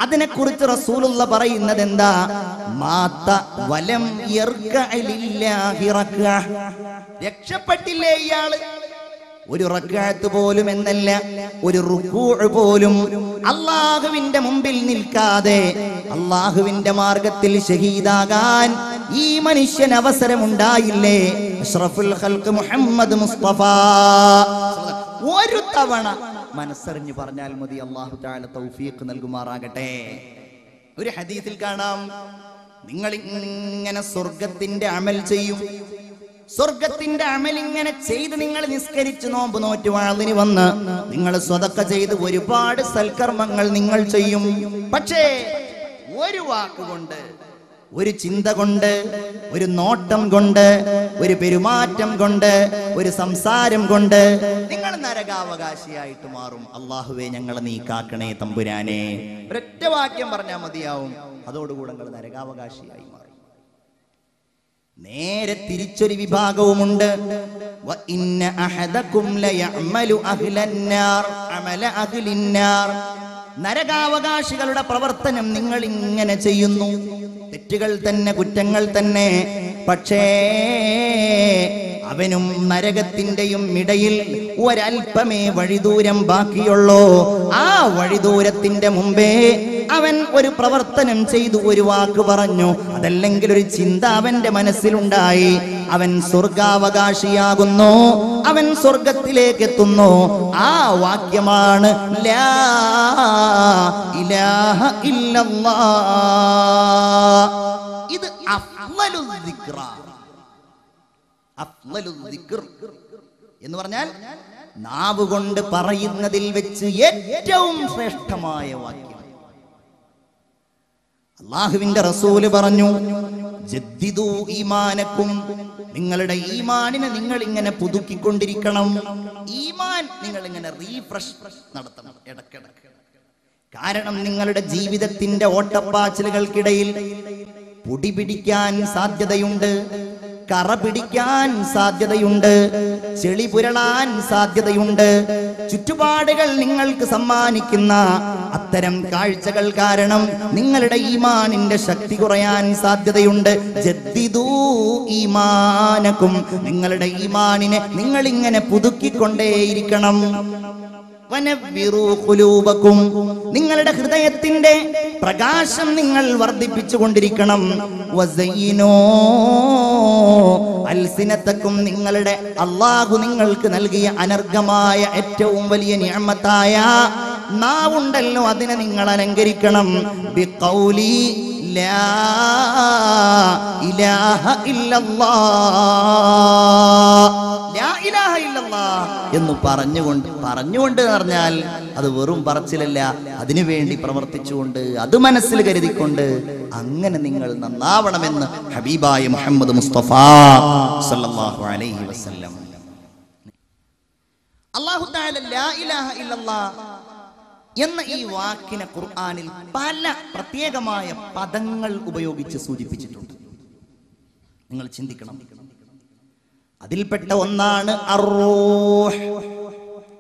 അതിനെക്കുറിച്ച് റസൂലുള്ള പറയുന്നത് എന്താ? മാത വലം യർകഅ ലില്ലാഹി റക്അ. രക്ഷപ്പെട്ടില്ലേ ഇയാള്? ഒരു റക്അത്ത് പോലും എന്നല്ല, ഒരു റുകൂഅ് പോലും അല്ലാഹുവിന്റെ മുമ്പിൽ നിൽക്കാതെ അല്ലാഹുവിന്റെ മാർഗത്തിൽ ഷഹീദാകാൻ ഈ മനുഷ്യൻ അവസരമുണ്ടായില്ലേ? അഷ്റഫുൽ ഖൽഖ് മുഹമ്മദ് മുസ്തഫ ഒരു തവണ മനസ്സറിഞ്ഞു പറഞ്ഞാൽ മതി. അല്ലാഹു തആല തൗഫീഖ് നൽകുമാറാകട്ടെ. ഒരു ഹദീസിൽ കാണാം, നിങ്ങൾ ഇങ്ങനെ സ്വർഗത്തിന്റെ അമൽ ചെയ്യും, സ്വർഗത്തിന്റെ അമൽ ഇങ്ങനെ ചെയ്ത് നിങ്ങൾ നിസ്കരിച്ച് നോമ്പ് നോറ്റ് വാളിന് വന്ന് നിങ്ങൾ സ്വതക്ക ചെയ്ത് ഒരുപാട് സൽക്കർമ്മങ്ങൾ നിങ്ങൾ ചെയ്യും. പക്ഷേ ഒരു വാക്കുകൊണ്ട്, ഒരു ചിന്ത കൊണ്ട്, ഒരു നോട്ടം കൊണ്ട്, ഒരു പെരുമാറ്റം കൊണ്ട്, ഒരു സംസാരം കൊണ്ട് നിങ്ങൾ നരകാവകാശിയായിട്ട് മാറും. അല്ലാഹുവേ ഞങ്ങളെ നീ കാക്കണേ തമ്പുരാനെ. ഒരൊറ്റ വാക്യം പറഞ്ഞാൽ മതിയാവും, അതോടുകൂടെ നിങ്ങൾ നരകാവകാശിയായി മാറും. നേരെ തിരിച്ചൊരു വിഭാഗവുമുണ്ട്. വ ഇന്ന അഹദകും ലയഅമലു അഹ്ലന്നാർ അമല അഹ്ലിന്നാർ. നരകാവകാശികളുടെ പ്രവർത്തനം നിങ്ങൾ ഇങ്ങനെ ചെയ്യുന്നു, തെറ്റുകൾ തന്നെ, കുറ്റങ്ങൾ തന്നെ. പക്ഷേ അവനും നരകത്തിന്റെയും ഇടയിൽ ഒരൽപ്പമേ വഴിദൂരം ബാക്കിയുള്ളൂ. ആ വഴിദൂരത്തിന്റെ മുമ്പേ അവൻ ഒരു പ്രവർത്തനം ചെയ്തു, ഒരു വാക്ക് പറഞ്ഞു, അതല്ലെങ്കിൽ ഒരു ചിന്ത അവന്റെ മനസ്സിലുണ്ടായി. അവൻ സ്വർഗാവകാശിയാകുന്നു, അവൻ സ്വർഗത്തിലേക്ക് എത്തുന്നു. ആ വാക്യമാണ് ലാ ഇലാഹ ഇല്ലല്ലാഹ്. ഇത് അഫ്ളലുൽ ദിക്ർ. അഫ്ളലുൽ ദിക്ർ എന്ന് പറഞ്ഞാൽ നാവ് കൊണ്ട് പറയുന്നതിൽ വെച്ച് ഏറ്റവും ശ്രേഷ്ഠമായ വാക്യം. അല്ലാഹുവിന്റെ റസൂല് പറഞ്ഞു, ജദ്ദിദു ഈമാനക്കും. നിങ്ങളുടെ ഈമാനിനെ നിങ്ങൾ ഇങ്ങനെ പുതുക്കിക്കൊണ്ടിരിക്കണം. ഈമാൻ നിങ്ങൾ ഇങ്ങനെ റീഫ്രഷ് നടത്തണം ഇടയ്ക്കിടയ്ക്ക്. കാരണം നിങ്ങളുടെ ജീവിതത്തിന്റെ ഓട്ടപ്പാച്ചിലുകൾക്കിടയിൽ പൊടി പിടിക്കാൻ സാധ്യതയുണ്ട്, കറ പിടിക്കാൻ സാധ്യതയുണ്ട്, ചെളി പുരളാൻ സാധ്യതയുണ്ട്. ചുറ്റുപാടുകൾ നിങ്ങൾക്ക് സമ്മാനിക്കുന്ന അത്തരം കാഴ്ചകൾ കാരണം നിങ്ങളുടെ ഈമാനിന്റെ ശക്തി കുറയാൻ സാധ്യതയുണ്ട്. ജദ്ദിദു ഈമാനക്കും. നിങ്ങളുടെ ഈമാനിനെ നിങ്ങൾ ഇങ്ങനെ പുതുക്കിക്കൊണ്ടേയിരിക്കണം. വനവ്വിറൂ ഖുലൂബക്കും. നിങ്ങളുടെ ഹൃദയത്തിന്റെ പ്രകാശം നിങ്ങൾ വർദ്ധിപ്പിച്ചുകൊണ്ടിരിക്കണം. വസയ്യിനൂ അൽസിനതക്കും. നിങ്ങളുടെ അല്ലാഹു നിങ്ങൾക്ക് നൽകിയ അനർഘമായ ഏറ്റവും വലിയ നിഅമത്തായ നാവുണ്ടല്ലോ, അതിനെ നിങ്ങൾ അലങ്കരിക്കണം. ബിഖൗലി ലാ ഇലാഹ ഇല്ലല്ലാഹ്. ലാ ഇലാഹ ഇല്ലല്ലാഹ് എന്ന് പറഞ്ഞുകൊണ്ട് എന്ന് പറഞ്ഞാൽ അത് വെറും പറച്ചിലല്ല, അതിനുവേണ്ടി പ്രവർത്തിച്ചുകൊണ്ട്, അത് മനസ്സിൽ കരുതിക്കൊണ്ട് അങ്ങനെ നിങ്ങൾ നന്നാവണമെന്ന് ഹബീബായ മുഹമ്മദ് മുസ്തഫ സല്ലല്ലാഹു അലൈഹി വസല്ലം. അല്ലാഹു തആല ലാ ഇലാഹ ഇല്ലല്ലാഹ് എന്ന ഈ വാക്കിനെ ഖുർആനിൽ പല പ്രത്യേകമായ പദങ്ങൾ ഉപയോഗിച്ച് സൂചിപ്പിച്ചിട്ടുണ്ട്. നിങ്ങൾ ചിന്തിക്കണം. അതിൽപ്പെട്ട ഒന്നാണ് അർറൂഹ്.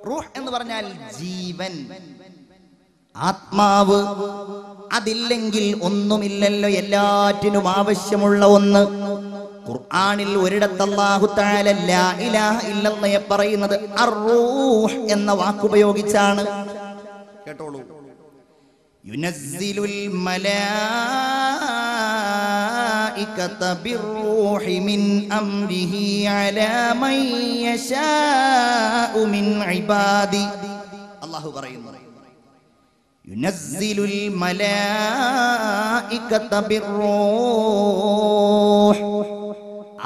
റൂഹ് എന്ന് പറഞ്ഞാൽ ജീവൻ, ആത്മാവ്. അതില്ലെങ്കിൽ ഒന്നുമില്ലല്ലോ, എല്ലാറ്റിനും ആവശ്യമുള്ള ഒന്ന്. ഖുർആനിൽ ഒരിടത്ത് അല്ലാഹു തആല ലാ ഇലാഹ ഇല്ലല്ലാഹ് പറയുന്നത് അർറൂഹ് എന്ന വാക്കുപയോഗിച്ചാണ്. കേട്ടോളൂ. യുനസ്സിലുൽ മലായികത ബിർറൂഹി മിൻ അംരിഹി അലാ മൻ യശാഉ മിൻ ഇബാദി. അല്ലാഹു പറയുന്നു, യുനസ്സിലുൽ മലായികത ബിർറൂഹ്,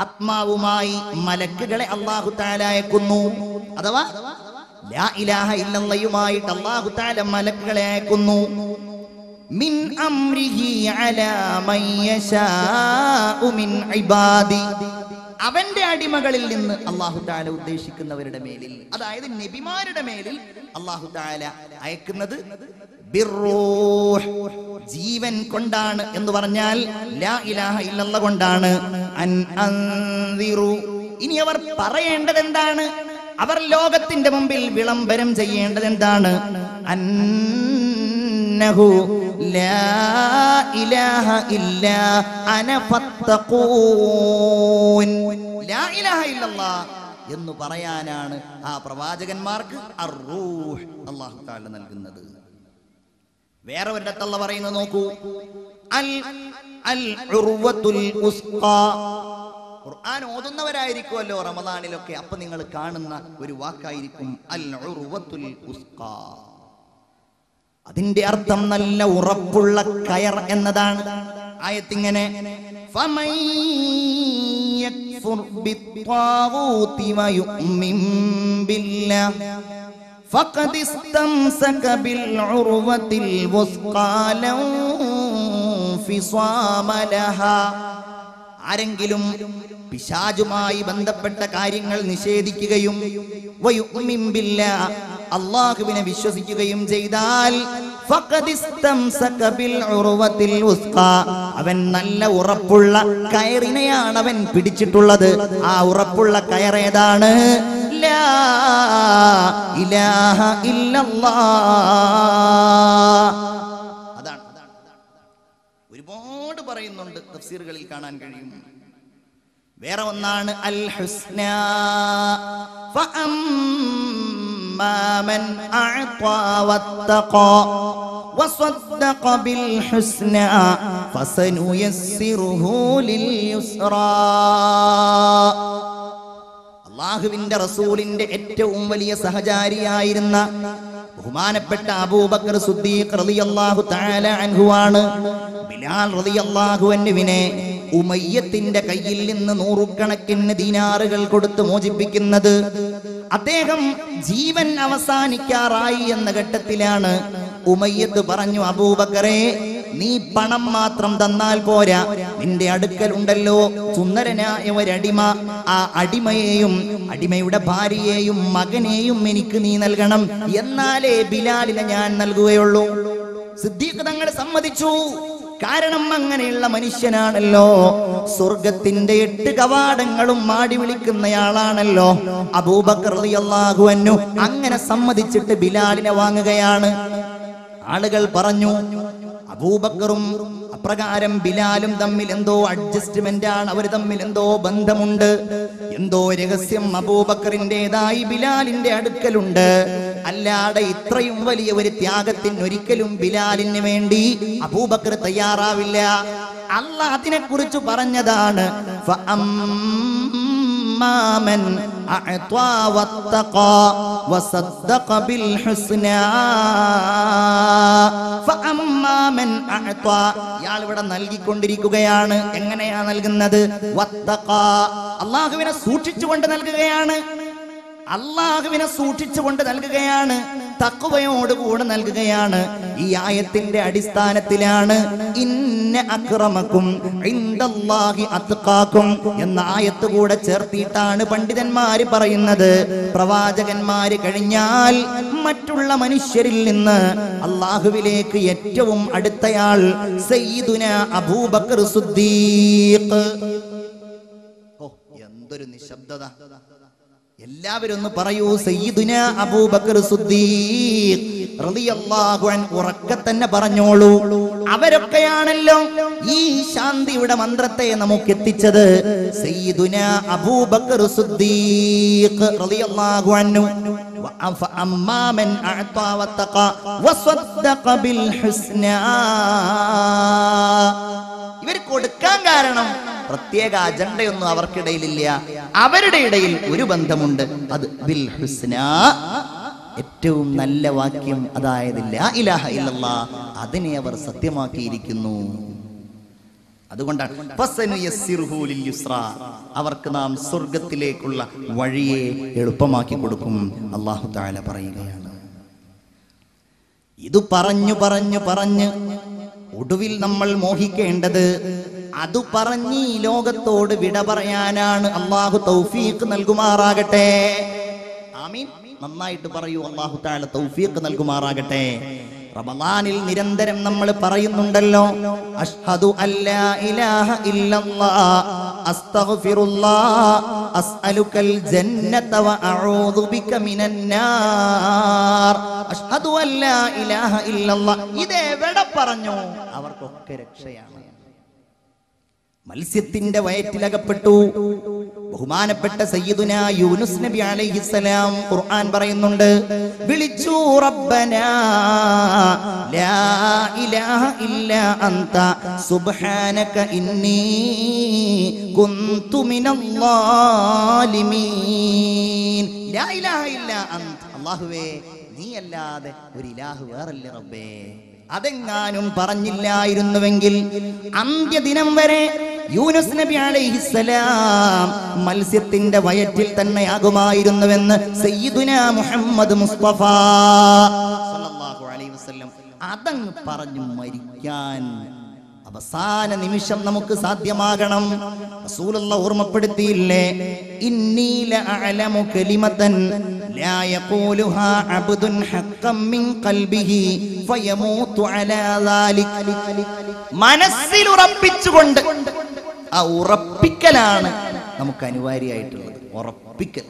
ആത്മാവുമായി മലക്കുകളെ അല്ലാഹു തആല അയക്കുന്നു. അഥവാ ലാ ഇലാഹ ഇല്ലല്ലാഹുമായിട്ട് അല്ലാഹു തആല മലക്കുകളെ അയക്കുന്നു. മിൻ അംരിഹി അലാ മൻ യശാഉ മിൻ ഇബാദി, അവന്റെ അടിമകളിൽ നിന്ന് അല്ലാഹു തആല ഉദ്ദേശിക്കുന്നവരുടെ മേലിൽ, അതായത് നബിമാരുടെ മേലിൽ അല്ലാഹു തആല അയക്കുന്നത് ബിർറൂഹ്, ജീവൻ കൊണ്ടാണ് എന്ന് പറഞ്ഞാൽ ലാ ഇലാഹ ഇല്ലല്ലാഹ് കൊണ്ടാണ്. അൻ അൻദിറു, ഇനി അവർ പറയേണ്ടത് എന്താണ്? അവർ ലോകത്തിന്റെ മുമ്പിൽ വിളംബരം ചെയ്യേണ്ടത് എന്താണ്? അന്നഹു ലാ ഇലാഹ ഇല്ലാ അന ഫത്തഖൂൻ, ലാ ഇലാഹ ഇല്ലല്ലാഹ് എന്ന് പറയാനാണ് ആ പ്രവാചകന്മാർക്ക് അർറൂഹ് അല്ലാഹു തആല നൽകുന്നത്. വേറെ ഒരിടത്ത് അല്ലാഹു പറയുന്നത് നോക്കൂ, അൽ അൽ ഉർവത്തുൽ ഉസ്ഖാ. ഖുർആൻ ഓതുന്നവരായിരിക്കുമല്ലോ റമദാനിലൊക്കെ, അപ്പൊ നിങ്ങൾ കാണുന്ന ഒരു വാക്കായിരിക്കും അൽ ഉർവത്തുൽ ഉസ്ഖാ. അതിന്റെ അർത്ഥം നല്ല ഉറപ്പുള്ള കയർ എന്നതാണ്. ആയത്തിങ്ങനെ ഫമൻ യക്ഫുർ ബിത്വാഗൂതി വയുമിൻ ബില്ലാഹ് ഫഖദ് ഇസ്തംസക ബിൽ ഉർവത്തിൽ വുസ്ഖാ ലൗ ഫിസാമ ലഹാ. ആരെങ്കിലും പിശാചുമായി ബന്ധപ്പെട്ട കാര്യങ്ങൾ നിഷേധിക്കുകയും വയുമിൻ ബില്ലാഹ്, അല്ലാഹുവിനെ വിശ്വസിക്കുകയും ചെയ്താൽ ഫഖദ് ഇസ്തംസക ബിൽ ഉർവത്തിൽ വുസ്ഖാ, അവൻ നല്ല ഉറപ്പുള്ള കയറിനെയാണ് അവൻ പിടിച്ചിട്ടുള്ളത്. ആ ഉറപ്പുള്ള കയർ ഏതാണ്? ലാ ഇലാഹ ഇല്ലല്ലാഹ്. അതാണ് ഒരുപാട് പറയുന്നുണ്ട്, തഫ്സീറുകളിൽ കാണാൻ കഴിയും. വേറെ ഒന്നാണ് അൽ ഹുസ്നാ ഫഅമ്മാ മൻ അഅതാ വത്തഖാ വസദ്ദഖ ബിൽ ഹുസ്നാ ഫസനുയസ്സിറുഹു ലിൽ യുസ്റാ. അല്ലാഹുവിന്റെ റസൂലിന്റെ ഏറ്റവും വലിയ സഹചാരിയായിരുന്ന ബഹുമാനപ്പെട്ട അബൂബക്കർ സിദ്ദീഖ് റളിയല്ലാഹു തആല അൻഹു ആണ് ബിലാൽ റളിയല്ലാഹു അൻഹുവിനെ ഉമയ്യത്തിന്റെ കയ്യിൽ നിന്ന് നൂറുകണക്കിന് ദീനാറുകൾ കൊടുത്ത് മോചിപ്പിക്കുന്നത്. അദ്ദേഹം ജീവൻ അവസാനിക്കാറായി എന്ന ഘട്ടത്തിലാണ് ഉമയ്യത്ത് പറഞ്ഞു, അബൂബക്കറെ, നീ പണം മാത്രം തന്നാൽ പോരാ, നിന്റെ അടുക്കലുണ്ടല്ലോ സുന്ദരനായ ഒരടിമ, ആ അടിമയെയും അടിമയുടെ ഭാര്യയെയും മകനെയും എനിക്ക് നീ നൽകണം, എന്നാലേ ബിലാലിനെ ഞാൻ നൽകുകയുള്ളൂ. സിദ്ദീഖ് തങ്ങൾ സമ്മതിച്ചു. കാരണം അങ്ങനെയുള്ള മനുഷ്യനാണല്ലോ, സ്വർഗത്തിന്റെ 8 കവാടങ്ങളും മാടി വിളിക്കുന്നയാളാണല്ലോ അബൂബക്കർ റളിയല്ലാഹു അൻഹു. അങ്ങനെ സമ്മതിച്ചിട്ട് ബിലാലിനെ വാങ്ങുകയാണ്. ആളുകൾ പറഞ്ഞു, അബൂബക്കറും അപ്രകാരം ബിലാലും തമ്മിൽ എന്തോ അഡ്ജസ്റ്റ്മെന്റ് ആണ്, അവർ തമ്മിൽ എന്തോ ബന്ധമുണ്ട്, എന്തോ രഹസ്യം അബൂബക്കറിന്റേതായി ബിലാലിന്റെ അടുക്കലുണ്ട്. അല്ലാതെ ഇത്രയും വലിയ ഒരു ത്യാഗത്തിന് ഒരിക്കലും ബിലാലിന് വേണ്ടി അബൂബക്കർ തയ്യാറാവില്ല. അല്ലാഹ് അതിനെ കുറിച്ച് പറഞ്ഞതാണ്, മൻ അഅതാ വത്തഖാ വസദ്ദഖ ബിൽ ഹുസ്നാ ഫഅമ്മാ മൻ അഅതാ. ഇയാൾ ഇവിടെ നൽകിക്കൊണ്ടിരിക്കുകയാണ്. എങ്ങനെയാ നൽകുന്നത്? വത്തഖാ, അല്ലാഹുവിനെ സൂക്ഷിച്ചുകൊണ്ട് നൽകുകയാണ്. അല്ലാഹുവിനെ സൂക്ഷിച്ചുകൊണ്ട് നൽകുകയാണ്, തഖ്വയോടുകൂടെ നൽകുകയാണ്. ഈ ആയത്തിന്റെ അടിസ്ഥാനത്തിലാണ് ഇന്ന അക്രമക്കും ഇൻദല്ലാഹി അത്ഖാക്കും എന്ന ആയത്ത് കൂടെ ചേർത്തിയിട്ടാണ് പണ്ഡിതന്മാര് പറയുന്നത്, പ്രവാചകന്മാര് കഴിഞ്ഞാൽ മറ്റുള്ള മനുഷ്യരിൽ നിന്ന് അല്ലാഹുവിലേക്ക് ഏറ്റവും അടുത്തയാൾ സയ്യിദുന അബൂബക്കർ സിദ്ദീഖ്. ഓ, എന്തൊരു നിശബ്ദത! എല്ലാവരും ഒന്ന് പറയൂ, സയ്യിദുന അബൂബക്കർ സിദ്ദീഖ് റളിയല്ലാഹു അൻഹു. ഉറക്കെ തന്നെ പറഞ്ഞോളൂ. അവരൊക്കെയാണല്ലോ ഈ ശാന്തിയുടെ മന്ത്രത്തെ നമുക്ക് എത്തിച്ചത്. സയ്യിദുന അബൂബക്കർ സിദ്ദീഖ് റളിയല്ലാഹു അൻഹു. ഫഅമ്മാ മൻ അഅതാ വത്തഖാ വസദ്ദഖ ബിൽ ഹുസ്നാ. ഇവർ കൊടുക്കാൻ കാരണം പ്രത്യേക അജണ്ടയൊന്നും അവർക്കിടയിലില്ല. അവരുടെ ഇടയിൽ ഒരു ബന്ധമുണ്ട്, അത് ബിൽ ഹുസ്നാ, ഏറ്റവും നല്ല വാക്യം, അതായത് ലാ ഇലാഹ ഇല്ലല്ലാഹ്, അതിനെ അവർ സത്യമാക്കിയിരിക്കുന്നു. അതുകൊണ്ടാണ് ഫസനുയസ്സിറുഹു ലിൽയുസ്ര, അവർക്ക് നാം സ്വർഗത്തിലേക്കുള്ള വഴിയെ എളുപ്പമാക്കി കൊടുക്കും. അല്ലാഹു തആല പറയുകയാണ്. ഇത് പറഞ്ഞു ഒടുവിൽ നമ്മൾ മോഹിക്കേണ്ടത് അത് പറഞ്ഞ് ഈ ലോകത്തോട് വിട പറയാനാണ്. അല്ലാഹു തൗഫീഖ് നൽകുമാറാകട്ടെ. ആമീൻ. നന്നായിട്ട് പറയൂ, അല്ലാഹു തആല തൗഫീഖ് നൽകുമാറാകട്ടെ. റമളാനിൽ നിരന്തരം നമ്മൾ പറയുന്നുണ്ടല്ലോ, അഷ്ഹദു അല്ലാ ഇലാഹ ഇല്ലല്ലാഹ് അസ്തഗ്ഫിറുല്ലാഹ് അസ്അലുകൽ ജന്നത വ അഊദു ബിക മിനൻ നാർ. അഷ്ഹദു അല്ലാ ഇലാഹ ഇല്ലല്ലാഹ് ഇതെവിടെ പറഞ്ഞോ അവർക്കൊക്കെ രക്ഷയാണ്. മത്സ്യത്തിന്റെ വയറ്റിലകപ്പെട്ടു ബഹുമാനപ്പെട്ട സയ്യിദുനാ യൂനുസ് നബി അലൈഹിസ്സലാം ഖുർആൻ പറയുന്നുണ്ട്, വിളിച്ചു റബ്ബനാ ലാ ഇലാഹ ഇല്ലാ അൻത സുബ്ഹാനക ഇന്നി കുന്തു മിനൽ ളാലിമീൻ. ലാ ഇലാഹ ഇല്ലാ അൻത, അല്ലാഹുവേ നീ അല്ലാതെ ഒരു ഇലാഹ് വേറല്ല റബ്ബേ. അതെങ്ങാനും പറഞ്ഞില്ലായിരുന്നുവെങ്കിൽ അന്ത്യദിനം വരെ യൂനുസ് നബി അലൈഹിസ്സലാം മത്സ്യത്തിന്റെ വയറ്റിൽ തന്നെയാകുമായിരുന്നുവെന്ന് സയ്യിദുനാ മുഹമ്മദ് മുസ്തഫ സല്ലല്ലാഹു അലൈഹി വസല്ലം അതങ്ങ് പറഞ്ഞു മരിക്കാൻ അവസാന നിമിഷം നമുക്ക് സാധ്യമാകണം. റസൂലുള്ളാഹി ഓർമ്മപ്പെടുത്തിയില്ലേ, ഇന്നി ലഅലമു കലിമതൻ ലാ യഖൂലുഹാ അബ്ദുൻ ഹഖ്ഖൻ മിൻ ഖൽബിഹി ഫയമൂതു അലാ ദാലിക്. മനസ്സിൽ ഉറപ്പിച്ചുകൊണ്ട്, ആ ഉറപ്പിക്കലാണ് നമുക്ക് അനിവാര്യമായിട്ടുള്ളത്. ഉറപ്പിക്കൽ,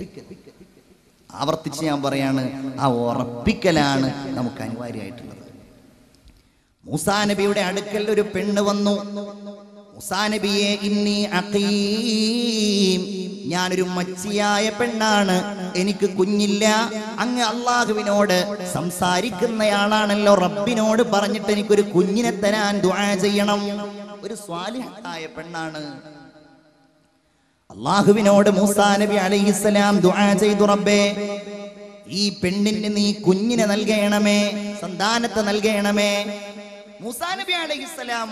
ആവർത്തിച്ച് ഞാൻ പറയാണ്, ആ ഉറപ്പിക്കലാണ് നമുക്ക് അനിവാര്യമായിട്ടുള്ളത്. മൂസാ നബിയുടെ അടുക്കൽ ഒരു പെണ്ണ് വന്നു. മൂസാ നബിയെ, ഇന്നി അഖീം, ഞാനൊരു മച്ചിയായ പെണ്ണാണ്, എനിക്ക് കുഞ്ഞില്ല. അങ്ങ് അള്ളാഹുവിനോട് സംസാരിക്കുന്നയാളാണല്ലോ, റബ്ബിനോട് പറഞ്ഞിട്ട് എനിക്കൊരു കുഞ്ഞിനെ തരാൻ ദുആ ചെയ്യണം. ഒരു സ്വാലിഹായ പെണ്ണാണ്. അള്ളാഹുവിനോട് മൂസാ നബി അലൈഹിസ്സലാം ദുആ ചെയ്തു, റബ്ബേ ഈ പെണ്ണിന് നീ കുഞ്ഞിനെ നൽകണമേ, സന്താനത്തെ നൽകണമേ. മൂസാ നബി അലൈഹിസ്സലാം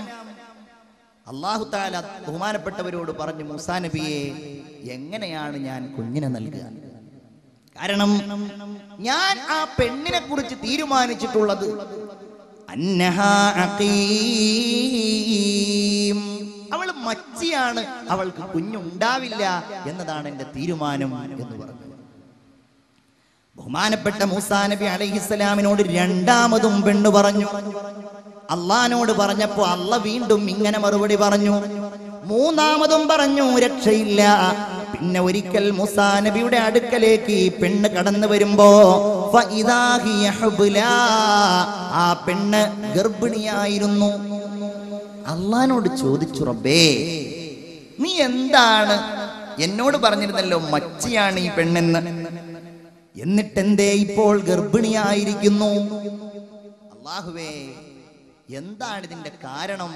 അല്ലാഹു തആല ബഹുമാനപ്പെട്ടവരോട് പറഞ്ഞു, മൂസാ നബിയെ എങ്ങനെയാണ് ഞാൻ കുഞ്ഞിനെ നൽകുക? കാരണം ഞാൻ ആ പെണ്ണിനെ കുറിച്ച് തീരുമാനിച്ചിട്ടുള്ളത് അന്നഹാ അഖീം, അവൾ മച്ചിയാണ്, അവൾക്ക് കുഞ്ഞുണ്ടാവില്ല എന്നതാണ് എന്റെ തീരുമാനം എന്ന് പറഞ്ഞു. ബഹുമാനപ്പെട്ട മൂസാ നബി അലൈഹിസ്സലാമിനോട് രണ്ടാമതും പെണ്ണ് പറഞ്ഞു. അള്ളാനോട് പറഞ്ഞപ്പോ അള്ള വീണ്ടും ഇങ്ങനെ മറുപടി പറഞ്ഞു. മൂന്നാമതും പറഞ്ഞു, രക്ഷയില്ല. പിന്നെ ഒരിക്കൽ മൂസാ നബിയുടെ അടുക്കലേക്ക് ഈ പെണ്ണ് കടന്നു വരുമ്പോ ഫഇദാ ഹിയ ഹുബ്ലാ, ആ പെണ്ണ് ഗർഭിണിയായിരുന്നു. അള്ളാനോട് ചോദിച്ചു, റബ്ബേ നീ എന്താണ് എന്നോട് പറഞ്ഞിരുന്നല്ലോ മച്ചിയാണ് ഈ പെണ്ണെന്ന്, എന്നിട്ടെന്തേ ഇപ്പോൾ ഗർഭിണിയായിരിക്കുന്നു? അല്ലാഹുവേ എന്താണ് ഇതിന്റെ കാരണം?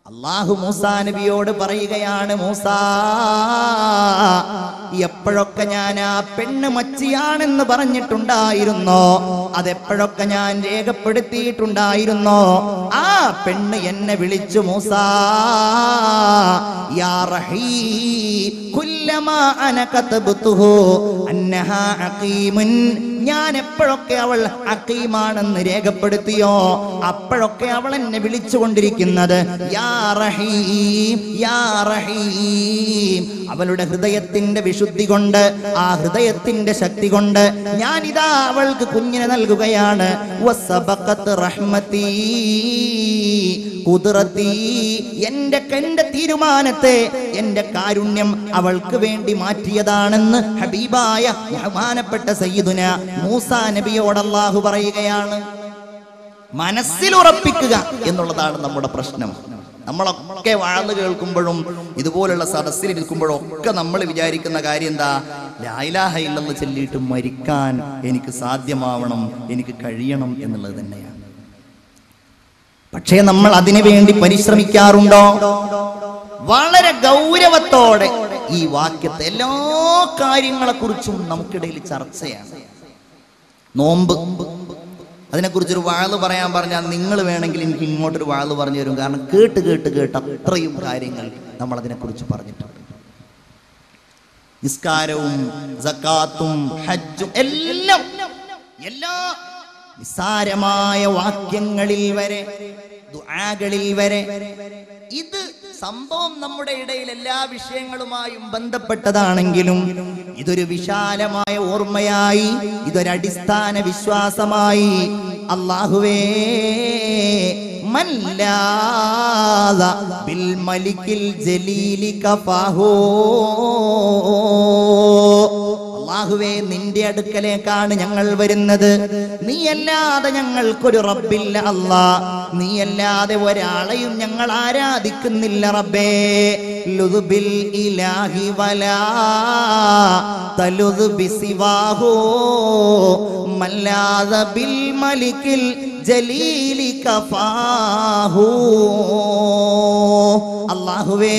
അല്ലാഹു മൂസാ നബിയോട് പറയുകയാണ്, മൂസാ എപ്പോഴൊക്കെ ഞാൻ ആ പെണ്ണ് മച്ചിയാണെന്ന് പറഞ്ഞിട്ടുണ്ടായിരുന്നോ, അതെപ്പോഴൊക്കെ ഞാൻ രേഖപ്പെടുത്തിയിട്ടുണ്ടായിരുന്നോ, ആ പെണ്ണ് എന്നെ വിളിച്ചു, മൂസാ യാ റഹീം കുല്ലമാ അന കതബ്തുഹു അന്നഹാ അഖീമുൻ, ഞാൻ എപ്പോഴൊക്കെ അവൾ അഖീമാണെന്ന് രേഖപ്പെടുത്തിയോ അപ്പോഴൊക്കെ അവൾ എന്നെ വിളിച്ചുകൊണ്ടിരിക്കുന്നത് യാ റഹീം യാ റഹീം. അവളുടെ ഹൃദയത്തിന്റെ വിശുദ്ധി കൊണ്ട്, ആ ഹൃദയത്തിന്റെ ശക്തി കൊണ്ട് ഞാനിതാ അവൾക്ക് കുഞ്ഞിനെ നൽകുകയാണ്. വസബഖത് റഹ്മതീ ഖുദ്റതീ, എന്റെ തീരുമാനത്തെ, എന്റെ കാരുണ്യം അവൾക്ക് വേണ്ടി മാറ്റിയതാണെന്ന് ഹബീബായ ബഹുമാനപ്പെട്ട സയ്യിദുനാ മൂസാ നബിയോട് അല്ലാഹു പറയുകയാണ്. മനസ്സിൽ ഉറപ്പിക്കുക എന്നുള്ളതാണ് നമ്മുടെ പ്രശ്നം. നമ്മളൊക്കെ വാഴ്ന്നു കേൾക്കുമ്പോഴും ഇതുപോലുള്ള സദസ്സിലിരിക്കുമ്പോഴും ഒക്കെ നമ്മൾ വിചാരിക്കുന്ന കാര്യം എന്താ? ലാ ഇലാഹ ഇല്ലല്ലാഹ് ചൊല്ലിയിട്ട് മരിക്കാൻ എനിക്ക് സാധ്യമാവണം, എനിക്ക് കഴിയണം എന്നുള്ളത് തന്നെയാണ്. പക്ഷേ നമ്മൾ അതിനു വേണ്ടി പരിശ്രമിക്കാറുണ്ടോ? വളരെ ഗൗരവത്തോടെ ഈ വാക്യത്തെ എല്ലാ കാര്യങ്ങളെ കുറിച്ചും നമുക്കിടയിൽ ചർച്ചയാണ്. നോമ്പ്, അതിനെക്കുറിച്ചൊരു വാള് പറയാൻ പറഞ്ഞാൽ നിങ്ങൾ വേണമെങ്കിൽ എനിക്ക് ഇങ്ങോട്ടൊരു വാള് പറഞ്ഞു തരും. കാരണം കേട്ട് കേട്ട് കേട്ട് അത്രയും കാര്യങ്ങൾ നമ്മൾ അതിനെക്കുറിച്ച് പറഞ്ഞിട്ടുണ്ട്. നിസ്കാരവും സക്കാത്തും ഹജ്ജും എല്ലാം, എല്ലാ നിസ്സാരമായ വാക്യങ്ങളിൽ വരെ, ദുആകളിൽ വരെ, ഇത് സംഭവം നമ്മുടെ ഇടയിൽ എല്ലാ വിഷയങ്ങളുമായും ബന്ധപ്പെട്ടതാണെങ്കിലും ഇതൊരു വിശാലമായ ഓർമ്മയായി, ഇതൊരടിസ്ഥാന വിശ്വാസമായി അല്ലാഹുവേ മല്ലാദ ബിൽ മലിക്കിൽ ജലീലി കഫാഹോ, അല്ലാഹുവേ നിന്റെ അടുക്കലേക്കാണ് ഞങ്ങൾ വരുന്നത്, നീയല്ലാതെ ഞങ്ങൾക്കൊരു റബ്ബില്ല അല്ലാ, നീയല്ലാതെ ഒരാളെയും ഞങ്ങൾ ആരാധിക്കുന്നില്ല റബ്ബേ. ലുദ്ബിൽ ഇലാഹി വലാ തലുദ് ബിസിവാഹു മല്ലാദ ബിൽ മലിക്കിൽ ജലീലി കഫാഹു. അല്ലാഹുവേ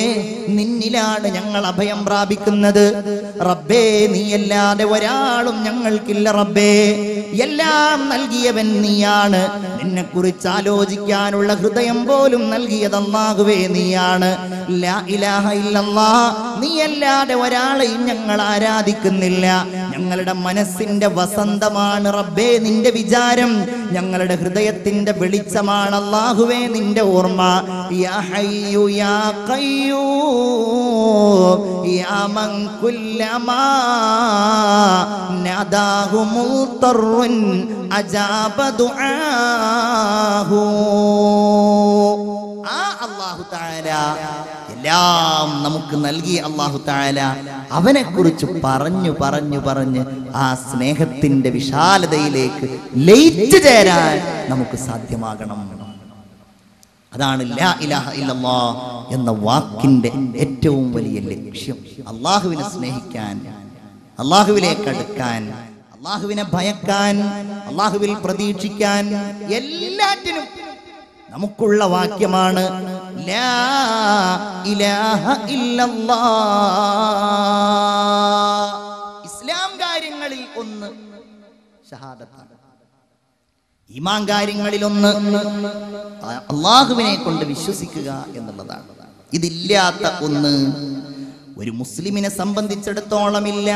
നിന്നിലാണ് ഞങ്ങൾ അഭയം പ്രാപിക്കുന്നത് റബ്ബേ, നീയല്ലാതെ ഒരാളും ഞങ്ങൾക്കില്ല റബ്ബേ. എല്ലാം നൽകിയവൻ നീയാണ്, നിന്നെ കുറിച്ച് ആലോചിക്കാനുള്ള ഹൃദയം പോലും നൽകിയത് അല്ലാഹുവേ നീയാണ്. ലാ ഇലാഹ ഇല്ലല്ലാഹ്, നീയല്ലാതെ ഒരാളെയും ഞങ്ങൾ ആരാധിക്കുന്നില്ല. ഞങ്ങളുടെ മനസ്സിന്റെ വസന്തമാണ് റബ്ബേ നിന്റെ വിചാരം, ഞങ്ങളുടെ ഹൃദയത്തിന്റെ വെളിച്ചമാണ് അല്ലാഹുവേ നിന്റെ ഓർമ്മ. യാ ഹയ്യു യാ ഖയ്യൂം യാ മൻ കുല്ലമാ നദാഹു മുൽതറുൻ അജാബ ദുആഹു. ആ അല്ലാഹു തആല എല്ലാം നമുക്ക് നൽകിയ അല്ലാഹു തആല, അവനെ കുറിച്ച് പറഞ്ഞു പറഞ്ഞു പറഞ്ഞ് ആ സ്നേഹത്തിന്റെ വിശാലതയിലേക്ക് ലയിച്ചു ചേരാൻ നമുക്ക് സാധ്യമാകണം. അതാണ് ലാ ഇലാഹ ഇല്ലല്ലാഹ് എന്ന വാക്കിന്റെ ഏറ്റവും വലിയ ലക്ഷ്യം. അല്ലാഹുവിനെ സ്നേഹിക്കാൻ, അല്ലാഹുവിലേക്ക് അടുക്കാൻ, അല്ലാഹുവിനെ ഭയക്കാൻ, അല്ലാഹുവിൽ പ്രതീക്ഷിക്കാൻ, എല്ലാറ്റിനും നമുക്കുള്ള വാക്യമാണ് ലാ ഇലാഹ ഇല്ലല്ലാഹ്. ഇസ്ലാം കാര്യങ്ങളിൽ ഒന്ന് ഷഹാദത്താണ്, ഈമാൻ കാര്യങ്ങളിൽ ഒന്ന് അല്ലാഹുവിനെ കൊണ്ട് വിശ്വസിക്കുക എന്നുള്ളതാണ്. ഇതില്ലാത്ത ഒന്ന് ഒരു മുസ്ലിമിനെ സംബന്ധിച്ചിടത്തോളമില്ല.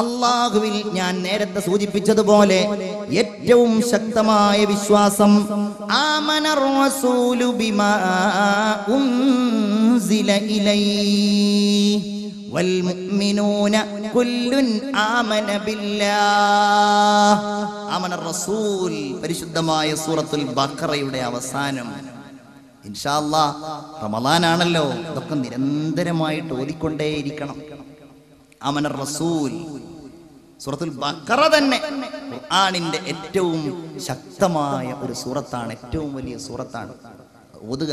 അല്ലാഹുവിൽ ഞാൻ നേരത്തെ സൂചിപ്പിച്ചതുപോലെ ഏറ്റവും ശക്തമായ വിശ്വാസം ആമനർ റസൂലു ബിമാ ഉൻസില ഇലൈഹി വൽ മുഅ്മിനൂന കുല്ലുൻ ആമന ബില്ലാഹ്. ആമനർ റസൂൽ പരിശുദ്ധമായ സൂറത്തുൽ ബഖറയുടെ അവസാനം. ഇൻഷാ അല്ലാഹ് റമളാനാണല്ലോ, ഇതൊക്കെ നിരന്തരമായിട്ട് ഓതിക്കൊണ്ടേയിരിക്കണം. ആമനർ റസൂൽ സൂറത്തുൽ ബഖറ തന്നെ ഖുർആനിന്റെ ഏറ്റവും ശക്തമായ ഒരു സൂറത്താണ്, ഏറ്റവും വലിയ സൂറത്താണ്. ഓതുക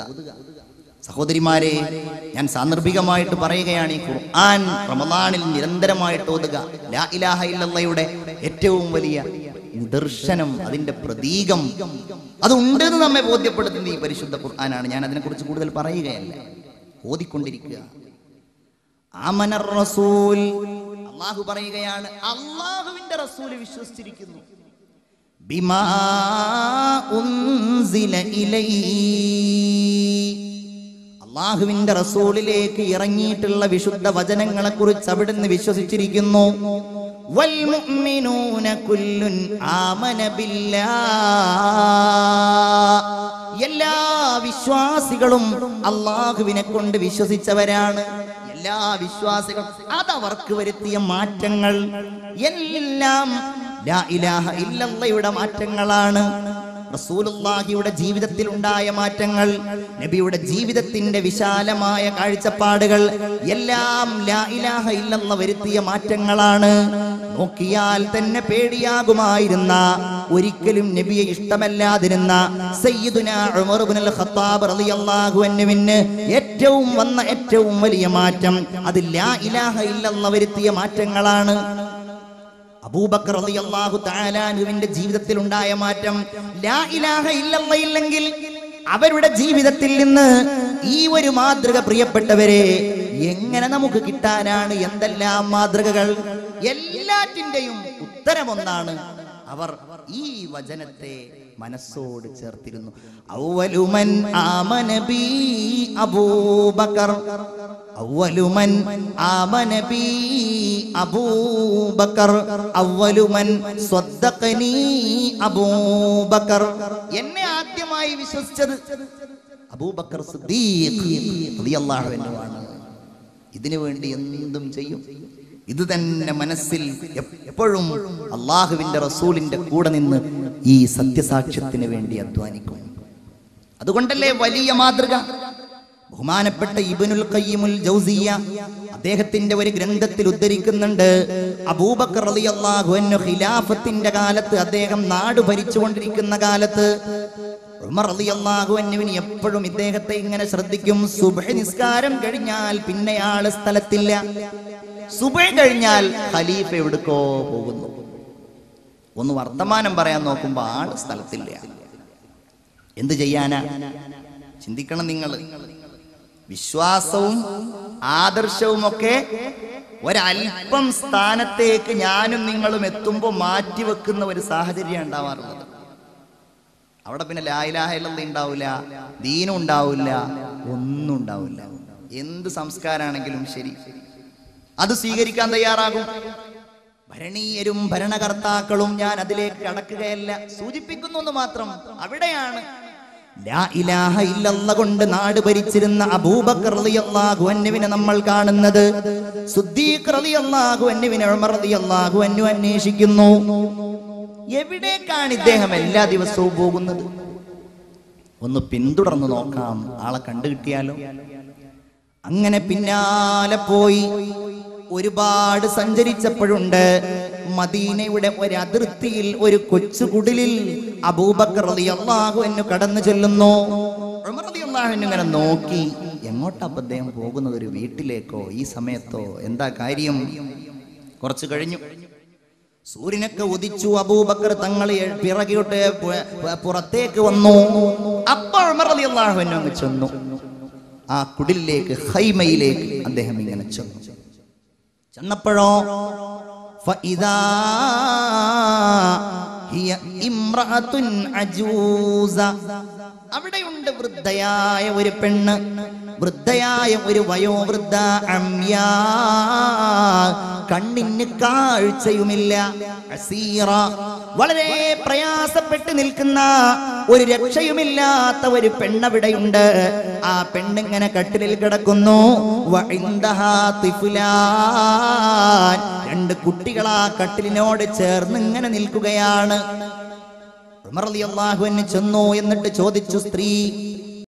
സഹോദരിമാരെ, ഞാൻ സാന്ദർഭികമായിട്ട് പറയുകയാണ്, ഈ ഖുർആൻ റമളാനിൽ നിരന്തരമായിട്ട് ഓതുക. ലാ ഇലാഹ ഇല്ലല്ലാഹയുടെ ഏറ്റവും വലിയ നിദർശനം, അതിന്റെ പ്രതീകം അതുണ്ടെന്ന് നമ്മെ ബോധ്യപ്പെടുത്തുന്ന ഈ പരിശുദ്ധ ഖുർആനാണ്. ഞാൻ അതിനെക്കുറിച്ച് കൂടുതൽ പറയുകയല്ല, ഓതിക്കൊണ്ടിരിക്കുക. ആമനർ റസൂൽ, അല്ലാഹു പറയുകയാണ് അല്ലാഹുവിന്റെ റസൂൽ വിശ്വസിച്ചിരിക്കുന്നു. ബിമാ ഉൻസില ഇലൈഹി, അല്ലാഹുവിന്റെ റസൂലിലേക്ക് ഇറങ്ങിയിട്ടുള്ള വിശുദ്ധ വചനങ്ങളെ കുറിച്ച് അവിടുന്ന് വിശ്വസിച്ചിരിക്കുന്നു. വൽ മുഅ്മിനൂന കുല്ലുൻ ആമന ബില്ലാഹ്, എല്ലാ വിശ്വാസികളും അല്ലാഹുവിനെ കൊണ്ട് വിശ്വസിച്ചവരാണ്. എല്ലാ വിശ്വാസികളും അതവർക്ക് വരുത്തിയ മാറ്റങ്ങൾ എല്ലാം ലാ ഇലാഹ ഇല്ലല്ലാഹയുടെ മാറ്റങ്ങളാണ്. റസൂലുള്ളാഹിയുടെ ജീവിതത്തിൽ ഉണ്ടായ മാറ്റങ്ങൾ, നബിയുടെ ജീവിതത്തിന്റെ വിശാലമായ കാഴ്ചപ്പാടുകൾ എല്ലാം ലാ ഇലാഹ ഇല്ലല്ലാഹ് വരുത്തിയ മാറ്റങ്ങളാണ്. നോക്കിയാൽ തന്നെ പേടിയാകുമായിരുന്ന, ഒരിക്കലും നബിയെ ഇഷ്ടമല്ലാതിരുന്ന സയ്യിദുനാ ഉമർ ഇബ്നുൽ ഖത്താബ് റളിയല്ലാഹു അൻഹുവിന് ഏറ്റവും വലിയ മാറ്റം അത് ലാ ഇലാഹ ഇല്ലല്ലാഹ് വരുത്തിയ മാറ്റങ്ങളാണ്. അബൂബക്കർ റളിയല്ലാഹു തആല അൻഹുവിന്റെ ജീവിതത്തിൽ ഉണ്ടായ മാറ്റം, ലാ ഇലാഹ ഇല്ലല്ലാഹ് ഇല്ലെങ്കിൽ അവരുടെ ജീവിതത്തിൽ നിന്ന് ഈ ഒരു മാതൃക, പ്രിയപ്പെട്ടവരെ, എങ്ങനെ നമുക്ക് കിട്ടാനാണ്? എന്തെല്ലാം മാതൃകകൾ! എല്ലാറ്റിന്റെയും ഉത്തരം ഒന്നാണ്, അവർ ഈ വചനത്തെ മനസ്സോട് ചേർത്തിരുന്നു. അവലുമൻ ആമന ബി അബൂബക്കർ, അവലുമൻ ആമന ബി അബൂബക്കർ, അവലുമൻ സ്വദ്ദഖനി അബൂബക്കർ. എന്നെ ആദ്യമായി വിശ്വസിച്ചത് അബൂബക്കർ സിദ്ദീഖ് റളിയല്ലാഹു അൻഹു ആണ്. ഇതിനു വേണ്ടി എന്തും ചെയ്യും. ഇത് തന്നെ മനസ്സിൽ എപ്പോഴും അള്ളാഹുവിന്റെ റസൂലിന്റെ കൂടെ നിന്ന് ഈ സത്യസാക്ഷ്യത്തിന് വേണ്ടി അധ്വാനിക്കും. അതുകൊണ്ടല്ലേ വലിയ മാതൃക ബഹുമാനപ്പെട്ട ഇബ്നുൽ ഖയ്യിമുൽ ജൗസിയ്യ അദ്ദേഹത്തിന്റെ ഒരു ഗ്രന്ഥത്തിൽ ഉദ്ധരിക്കുന്നുണ്ട്. അബൂബക്കർ റളിയല്ലാഹു അൻഹു ഖിലാഫത്തിന്റെ കാലത്ത്, അദ്ദേഹം നാട് ഭരിച്ചുകൊണ്ടിരിക്കുന്ന കാലത്ത് ഉമർ റളിയല്ലാഹു അൻഹുവിന് എപ്പോഴും ഇദ്ദേഹത്തെ ഇങ്ങനെ ശ്രദ്ധിക്കും. സുബ്ഹ് നിസ്കാരം കഴിഞ്ഞാൽ പിന്നെ ആള് സ്ഥലത്തില്ല. സുബ്ഹ് കഴിഞ്ഞാൽ ഖലീഫ എവിടേക്കോ പോകുന്നു. ഒന്ന് വർത്തമാനം പറയാൻ നോക്കുമ്പോ ആള് സ്ഥലത്തില്ല. എന്ത് ചെയ്യാനാ? ചിന്തിക്കണം നിങ്ങൾ. വിശ്വാസവും ആദർശവും ഒക്കെ ഒരൽപ്പം സ്ഥാനത്തേക്ക് ഞാനും നിങ്ങളും എത്തുമ്പോ മാറ്റിവെക്കുന്ന ഒരു സാഹചര്യം ഉണ്ടാവാറുള്ളത്. അവിടെ പിന്നെ ലാ ഇലാഹ ഇല്ലല്ലാഹ് ഉണ്ടാവില്ല, ദീനും ഉണ്ടാവില്ല, ഒന്നും ഉണ്ടാവില്ല. എന്ത് സംസ്കാരാണെങ്കിലും ശരി, അത് സ്വീകരിക്കാൻ തയ്യാറാകും. ഭരണീയരും ഭരണകർത്താക്കളും, ഞാൻ അതിലേക്ക് കടക്കുകയല്ല, സൂചിപ്പിക്കുന്നു മാത്രം. അവിടെയാണ് ലാ ഇലാഹ ഇല്ലല്ലാഹ് കൊണ്ട് നാട് ഭരിച്ചിരുന്ന അബൂബക്കർ റളിയല്ലാഹു അൻഹുവിനെ നമ്മൾ കാണുന്നത്. സിദ്ദീഖ് റളിയല്ലാഹു അൻഹുവിനെ ഉമർ റളിയല്ലാഹു അൻഹു അന്വേഷിക്കുന്നു. എവിടേക്കാണ് ഇദ്ദേഹം എല്ലാ ദിവസവും പോകുന്നത്? ഒന്ന് പിന്തുടർന്ന് നോക്കാം, ആളെ കണ്ടു കിട്ടിയാലോ. അങ്ങനെ പിന്നാലെ പോയി ഒരുപാട് സഞ്ചരിച്ചപ്പോഴുണ്ട് മദീനയുടെ ഒരു അതിർത്തിയിൽ ഒരു കൊച്ചു കുടിലിൽ അബൂബക്കർ റളിയല്ലാഹു അൻഹു കടന്നു ചെല്ലുന്നു. ഉമർ റളിയല്ലാഹു അൻഹു ഇങ്ങനെ നോക്കി, എങ്ങോട്ടാ അദ്ദേഹം പോകുന്നത്? ഒരു വീട്ടിലേക്കോ ഈ സമയത്തോ? എന്താ കാര്യം? കുറച്ചു കഴിഞ്ഞു, സൂര്യനൊക്കെ ഉദിച്ചു. അബൂബക്കർ തങ്ങളെ പിറകിട്ട് പുറത്തേക്ക് വന്നു. അപ്പോൾ ഉമർ റളിയല്ലാഹു അൻഹു അങ്ങ് ചെന്നു ആ കുടിലിലേക്ക്, ഖൈമയിലേക്ക് അദ്ദേഹം ഇങ്ങനെ ചെന്നപ്പോഴോ ഫഇദാ ഹിയ ഇംറഅത്തുൻ അജൂസ, അവിടെയുണ്ട് വൃദ്ധയായ ഒരു പെണ്ണ്, വൃദ്ധയായ ഒരു വയോവൃദ്ധ, അംയാ, കണ്ണിന് കാഴ്ചയുമില്ല, അസീറ, വളരെ പ്രയാസപ്പെട്ട് നിൽക്കുന്ന, ഒരു രക്ഷയുമില്ലാത്ത ഒരു പെണ്ണവിടെയുണ്ട്. ആ പെണ്ണിങ്ങനെ കട്ടിലിൽ കിടക്കുന്നു. വഇൻദഹാ തിഫ്ലാൻ, രണ്ട് കുട്ടികൾ ആ കട്ടിലിനോട് ചേർന്ന് ഇങ്ങനെ നിൽക്കുകയാണ്. ഉമർ റളിയല്ലാഹു അൻഹു ചെന്നു. എന്നിട്ട് ചോദിച്ചു, സ്ത്രീ